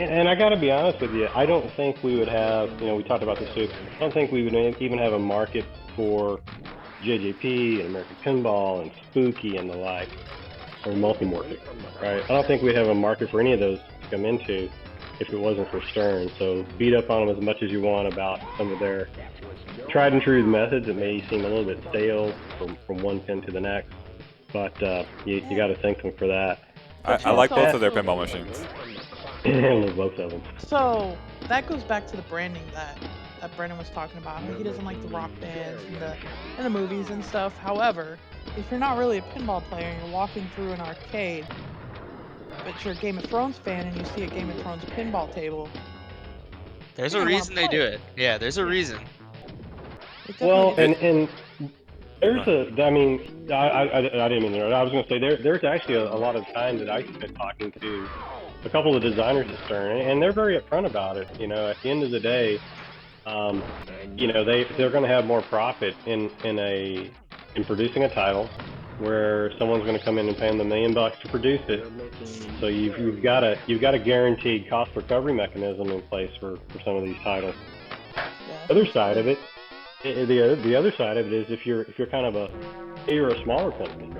and I got to be honest with you, I don't think we would have, we talked about this too. I don't think we would even have a market for JJP and American Pinball and Spooky and the like, or Multimorphic, right? I don't think we'd have a market for any of those to come into if it wasn't for Stern. So beat up on them as much as you want about some of their tried and true methods that may seem a little bit stale from one pin to the next, but you got to thank them for that. I like both of their Also- pinball machines. I love both of them. So that goes back to the branding that Brendan was talking about. He doesn't like the rock bands and the movies and stuff. However, if you're not really a pinball player and you're walking through an arcade, but you're a Game of Thrones fan and you see a Game of Thrones pinball table, There's you're a gonna wanna reason they play do it. it. Yeah, there's a reason. It Well, definitely is. and there's I mean, I didn't mean that. I was going to say there's actually a lot of time that I spent talking to a couple of designers at Stern, and they're very upfront about it. At the end of the day, they're going to have more profit in producing a title where someone's going to come in and pay them $1 million to produce it. So you've got a guaranteed cost recovery mechanism in place for some of these titles. Yeah, The other side of it, the other side of it is if you're kind of you're a smaller company.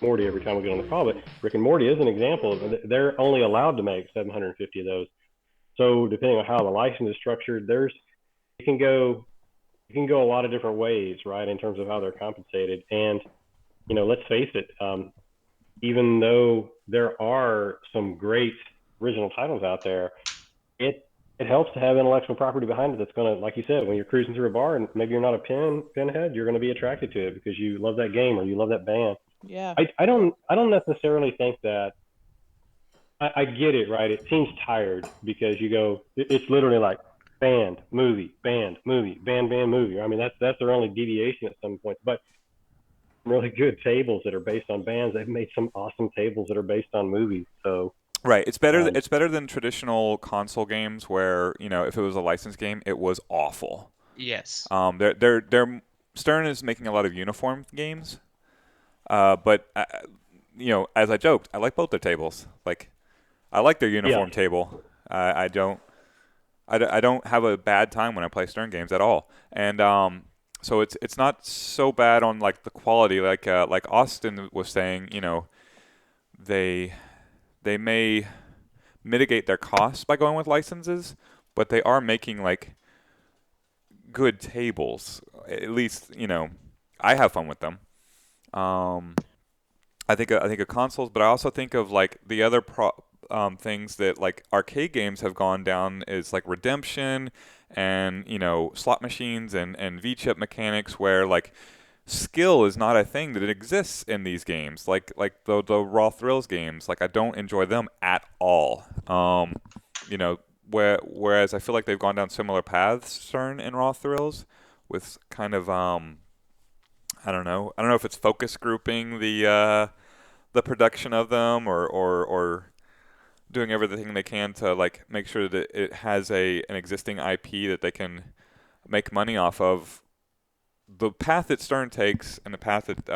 Morty every time we get on the call, but Rick and Morty is an example. They're only allowed to make 750 of those. So depending on how the license is structured, it can go a lot of different ways, right, in terms of how they're compensated. And let's face it, even though there are some great original titles out there, it helps to have intellectual property behind it that's going to, like you said, when you're cruising through a bar and maybe you're not a pinhead, you're going to be attracted to it because you love that game or you love that band. yeah. I don't necessarily think that. I get it, right? It seems tired because you go, it's literally like band, movie, band, movie, band, movie. I mean, that's their only deviation at some point. But really good tables that are based on bands, they've made some awesome tables that are based on movies. So Right, it's better. It's better than traditional console games where if it was a licensed game, it was awful. Yes. They're Stern is making a lot of uniform games, but as I joked, I like both their tables. Like, I like their uniform table. I don't have a bad time when I play Stern games at all, and so it's not so bad on like the quality. Like Austin was saying, they may mitigate their costs by going with licenses, but they are making like good tables. At least I have fun with them. I think of consoles, but I also think of like the other things that like arcade games have gone down is like redemption and slot machines and V-chip mechanics where like skill is not a thing that exists in these games. Like the Raw Thrills games, like I don't enjoy them at all. You know, whereas I feel like they've gone down similar paths, CERN and Raw Thrills, with kind of I don't know. I don't know if it's focus grouping the production of them or doing everything they can to like make sure that it has an existing IP that they can make money off of. The path that Stern takes and the path that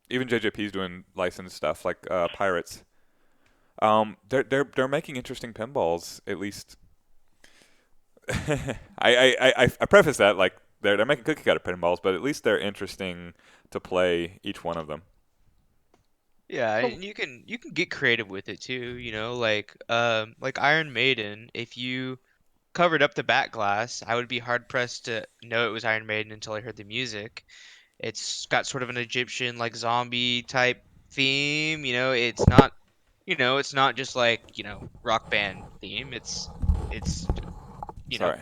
even JJP's doing licensed stuff like Pirates. They're making interesting pinballs. At least I preface that like they're making cookie cutter pinballs, but at least they're interesting to play each one of them. Yeah, So and you can get creative with it too, like Iron Maiden, if you covered up the back glass, I would be hard pressed to know it was Iron Maiden until I heard the music. It's got sort of an Egyptian like zombie type theme, it's not just like, rock band theme. It's you know, Sorry.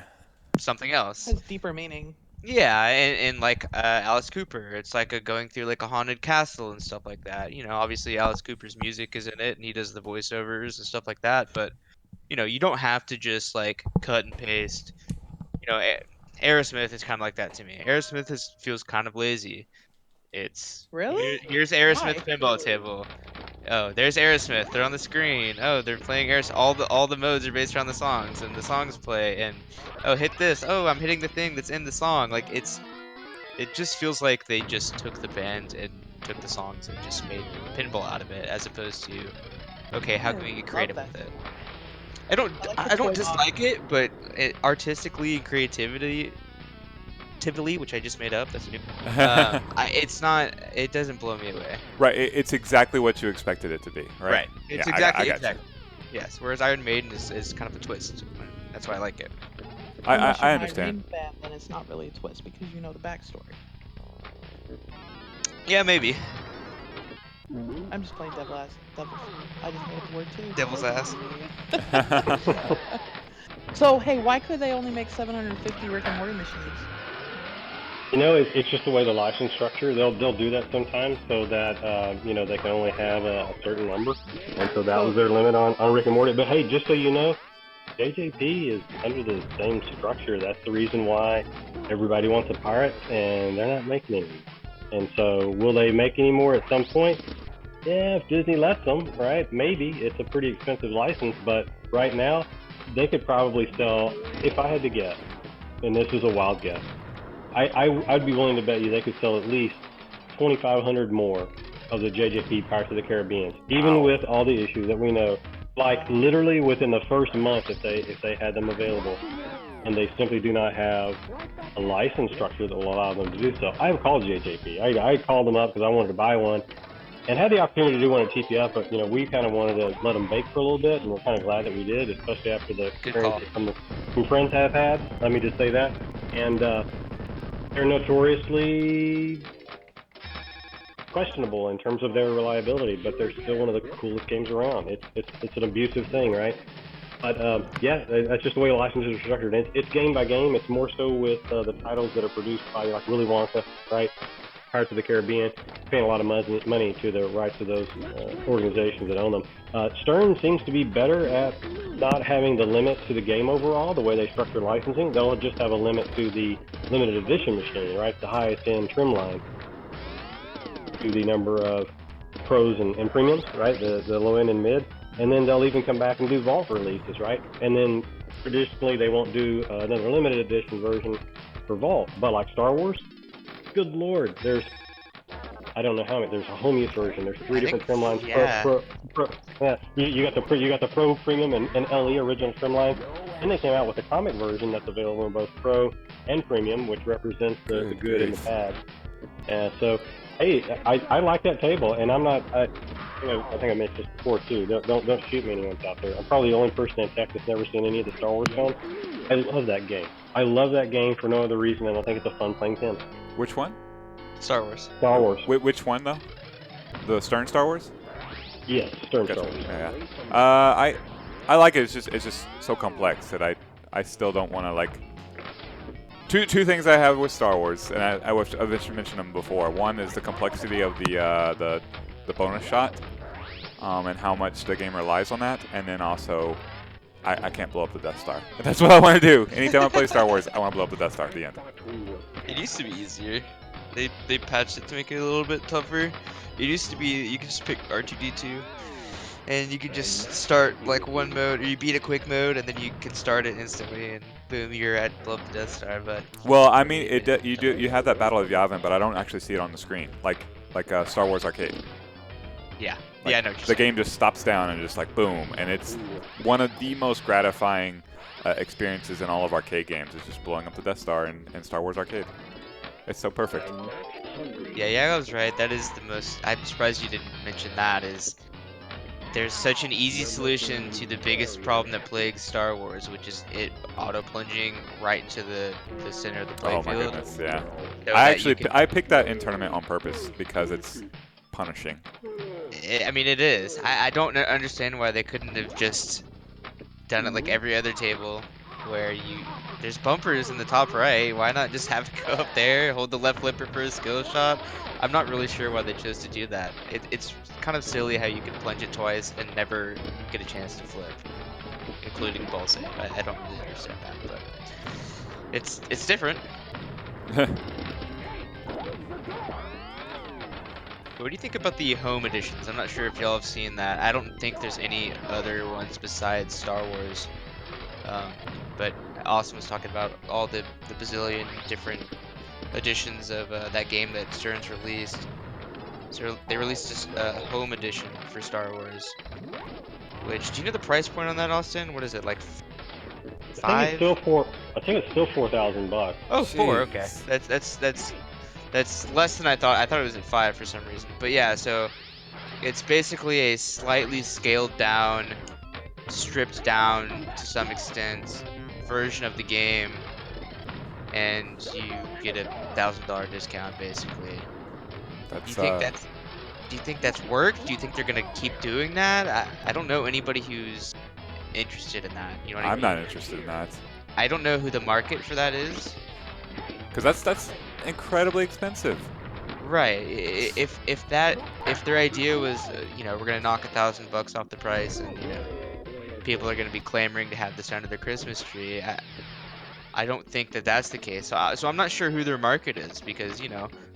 something else. has deeper meaning. Yeah, and like Alice Cooper, it's like a going through like a haunted castle and stuff like that. Obviously Alice Cooper's music is in it and he does the voiceovers and stuff like that, but you don't have to just like cut and paste. Aerosmith is kind of like that to me. Aerosmith feels kind of lazy. It's Really? here's Why? Aerosmith pinball table. Oh, there's Aerosmith. They're on the screen. Oh, they're playing Aerosmith. All the modes are based around the songs, and the songs play. And oh, hit this. Oh, I'm hitting the thing that's in the song. Like it just feels like they just took the band and took the songs and just made pinball out of it, as opposed to okay, how I can we get love creative that. with it? I don't I like the I don't toy box. dislike it, but artistically and creativity, which I just made up. That's new. It's not. It doesn't blow me away. Right, it's exactly what you expected it to be, right? Right. It's Yeah, I exactly got you. Yes. Whereas Iron Maiden is kind of a twist. That's why I like it. Unless I you're an understand. Irene fan, then it's not really a twist because you know the backstory. Yeah, maybe. I'm just playing devil. I just made up the word too. Devil's ass. So hey, why could they only make 750 Rick and Morty machines? It's just the way the license structure. They'll do that sometimes so that they can only have a certain number, and so that was their limit on Rick and Morty. But hey, just so you know, JJP is under the same structure. That's the reason why everybody wants a pirate, and they're not making any. And so, will they make any more at some point? Yeah, if Disney lets them, right? Maybe. It's a pretty expensive license, but right now, they could probably sell, if I had to guess, and this is a wild guess, I'd be willing to bet you they could sell at least 2,500 more of the JJP Pirates of the Caribbean, even Wow. with all the issues that we know. Like literally within the first month, if they had them available, and they simply do not have a license structure that will allow them to do so. I've called JJP. I called them up because I wanted to buy one, and had the opportunity to do one at TPF, but we kind of wanted to let them bake for a little bit, and we're kind of glad that we did, especially after the Good experience that some friends have had. Let me just say that, and they're notoriously questionable in terms of their reliability, but they're still one of the coolest games around. It's an abusive thing, right? But yeah, that's just the way the licenses are structured. It's game by game. It's more so with the titles that are produced by like Willy Wonka, right? Pirates of the Caribbean, paying a lot of money to the rights of those organizations that own them. Stern seems to be better at not having the limit to the game overall, the way they structure licensing. They'll just have a limit to the limited edition machine, right? The highest end trim line, to the number of pros and premiums, right? The low end and mid. And then they'll even come back and do vault releases, right? And then traditionally they won't do another limited edition version for vault. But like Star Wars, good lord, I don't know how many. There's a home use version. There's three different trim lines. Yeah. You got the Pro Premium and LE original trim lines. And they came out with a comic version that's available in both Pro and Premium, which represents the good and the bad. So, hey, I like that table, and I'm not. I think I mentioned this before too. Don't shoot me, anyone out there. I'm probably the only person in Texas never seen any of the Star Wars films. I love that game. I love that game for no other reason than I think it's a fun playing sim. Which one? Star Wars. Star Wars. Which one though? The Stern Star Wars? Yes, Star Gotcha. Wars. Yeah. I like it. It's just so complex that I still don't want to like. Two things I have with Star Wars, and I've mentioned them before. One is the complexity of the bonus shot, and how much the game relies on that, and then also I can't blow up the Death Star. That's what I want to do. Anytime I play Star Wars, I want to blow up the Death Star at the end. It used to be easier. They patched it to make it a little bit tougher. It used to be you could just pick R2D2, and you could just start like one mode, or you beat a quick mode, and then you can start it instantly, and boom, you're at above the Death Star. But Well, I mean, you have that Battle of Yavin, but I don't actually see it on the screen, like Star Wars Arcade. Yeah. Like, Yeah, I know what you're the game just stops down and just like boom, and it's one of the most gratifying experiences in all of arcade games is just blowing up the Death Star in Star Wars Arcade. It's so perfect. Yeah, I was right. That is the most. I'm surprised you didn't mention that. Is there's such an easy solution to the biggest problem that plagues Star Wars, which is it auto plunging right into the center of the Oh playfield. my goodness, yeah. So I that actually you can, I picked that in tournament on purpose because it's punishing. I mean, it is. I don't understand why they couldn't have just done it like every other table, where there's bumpers in the top right. Why not just have it go up there, hold the left flipper for a skill shot? I'm not really sure why they chose to do that. It's kind of silly how you can plunge it twice and never get a chance to flip, including ball save. I don't really understand that, but it's different. What do you think about the home editions? I'm not sure if y'all have seen that. I don't think there's any other ones besides Star Wars. But Austin was talking about all the bazillion different editions of that game that Stern's released. So they released a home edition for Star Wars. Which, do you know the price point on that, Austin? What is it, like I think five? I think it's still $4,000. Oh, four. Okay, Jeez. that's less than I thought. I thought it was at 5 for some reason. But yeah, so it's basically a slightly scaled down, stripped down to some extent version of the game, and you get a $1,000 discount basically. That's Do you think that's worked? Do you think they're gonna keep doing that? I don't know anybody who's interested in that. You know what I I'm mean? not interested in that I don't know who the market for that is. because that's incredibly expensive. Right. If their idea was, we're gonna knock $1,000 off the price, and people are gonna be clamoring to have this under their Christmas tree. I don't think that that's the case. So I'm not sure who their market is, because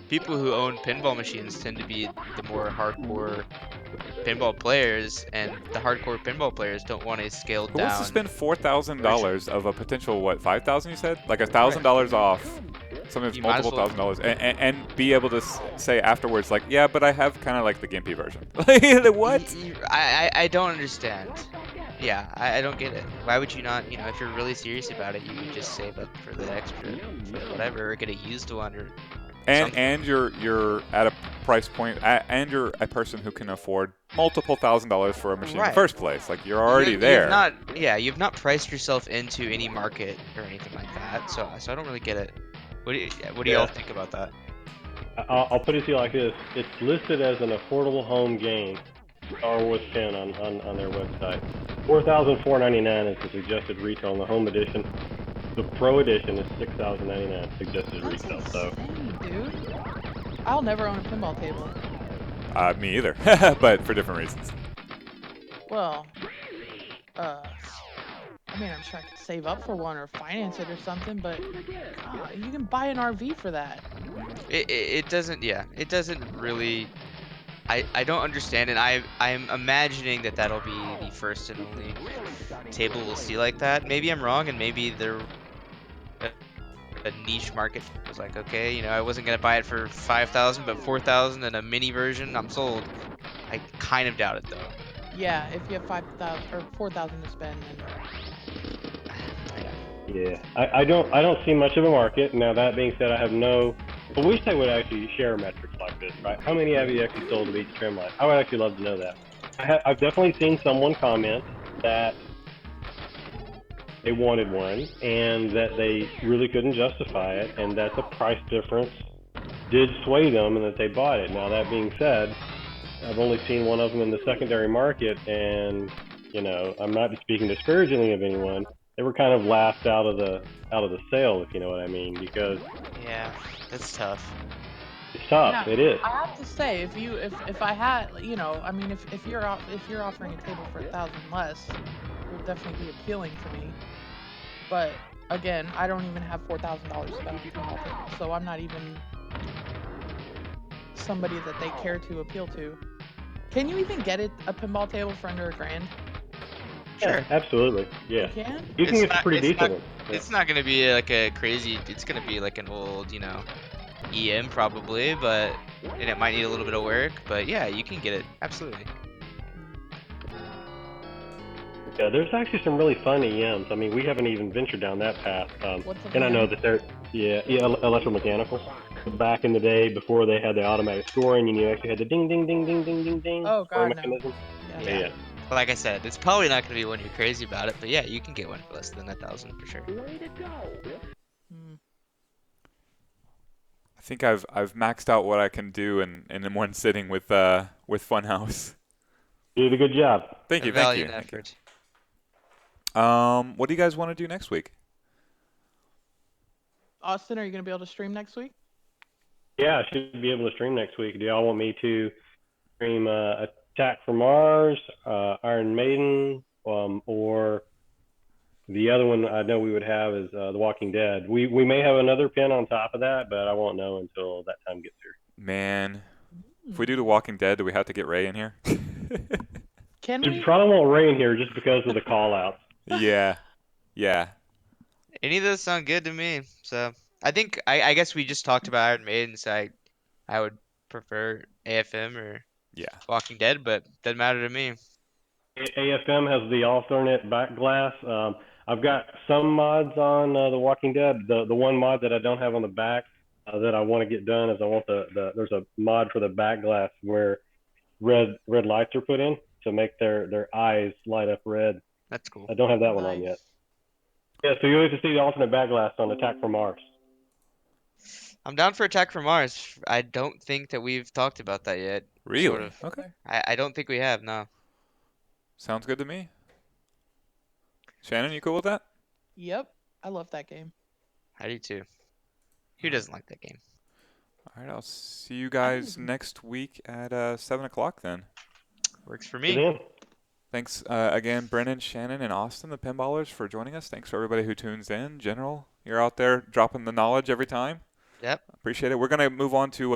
people who own pinball machines tend to be the more hardcore pinball players, and the hardcore pinball players don't want a scaled Who down. wants to spend $4,000 of a potential 5,000? You said like $1,000 off something that's You might as multiple well- $1,000 and be able to say afterwards like, yeah, but I have kind of like the gimpy version. What? I don't understand. Yeah, I don't get it. Why would you not, if you're really serious about it, you could just save up for the extra, for whatever, or get a used one, or something. And you're at a price point, and you're a person who can afford multiple $1,000s for a machine in the Right. first place. Like you're already there. You've not priced yourself into any market or anything like that. So I don't really get it. What do y'all think about that? I'll put it to you like this: it's listed as an affordable home game, Star Wars 10 on their website. $4,499 is the suggested retail on the home edition. The Pro edition is $6,099 suggested That's retail. So insane, dude. I'll never own a pinball table. Me either, but for different reasons. Well, I mean, I'm sure I could save up for one or finance it or something, but God, you can buy an RV for that. It doesn't. Yeah, it doesn't really. I don't understand it. I'm imagining that that'll be the first and only table we'll see like that. Maybe I'm wrong, and maybe they're a niche market. Was like, okay, I wasn't gonna buy it for 5,000, but 4,000 and a mini version, I'm sold. I kind of doubt it though. Yeah, if you have 5,000 or 4,000 to spend, then yeah, I don't see much of a market. Now that being said, I wish they would actually share metrics like this, right? How many have you actually sold of each trim line? I would actually love to know that. I've definitely seen someone comment that they wanted one and that they really couldn't justify it, and that the price difference did sway them and that they bought it. Now that being said, I've only seen one of them in the secondary market, and I'm not speaking disparagingly of anyone. They were kind of laughed out of the sale, if you know what I mean, because Yeah, that's tough. it's tough. Now, It is. I have to say, if I had, I mean, if you're offering a table for 1,000 less, it would definitely be appealing to me. But again, I don't even have $4,000 spent on a pinball table, so I'm not even somebody that they care to appeal to. Can you even get a pinball table for under $1,000? Yeah, Sure. absolutely. You Yeah, can. you can It's get not. some pretty It's decent not. ones. Yeah. It's not gonna be like a crazy. It's gonna be like an old, EM probably, and it might need a little bit of work. But yeah, you can get it. Absolutely. Yeah, there's actually some really fun EMs. I mean, we haven't even ventured down that path. What's an And I know EM? that electromechanical. Back in the day, before they had the automatic scoring, and you actually had the ding, ding, ding, ding, ding, ding, ding Oh scoring God, no. mechanism. Yeah. Yeah. Yeah. Like I said, it's probably not gonna be one you're crazy about it, but yeah, you can get one for less than 1,000 for sure. Mm. I think I've maxed out what I can do in one sitting with Funhouse. You did a good job. Thank A you, thank you, valiant thank you. effort. What do you guys want to do next week? Austin, are you gonna be able to stream next week? Yeah, I should be able to stream next week. Do y'all want me to stream Attack from Mars, Iron Maiden, or the other one I know we would have is The Walking Dead. We may have another pin on top of that, but I won't know until that time gets here. Man, if we do The Walking Dead, do we have to get Ray in here? Can You we? probably won't rain here just because of the call outs. Yeah, yeah. Any of those sound good to me. So I guess we just talked about Iron Maiden, so I would prefer AFM or Yeah. Walking Dead, but doesn't matter to me. AFM has the alternate back glass. I've got some mods on The Walking Dead. The one mod that I don't have on the back that I want to get done is I want there's a mod for the back glass where red lights are put in to make their eyes light up red. That's cool. I don't have that one on yet. Nice. Yeah, so you'll get to see the alternate back glass on Attack from Mars. I'm down for Attack from Mars. I don't think that we've talked about that yet. Really? Sort of. Okay. I don't think we have, no. Sounds good to me. Shannon, you cool with that? Yep. I love that game. I do too. Who doesn't like that game? All right, I'll see you guys next week at 7 o'clock then. Works for Get me. in. Thanks again, Brennan, Shannon, and Austin, the Pinballers, for joining us. Thanks for everybody who tunes in. General, you're out there dropping the knowledge every time. Yep. Appreciate it. We're going to move on to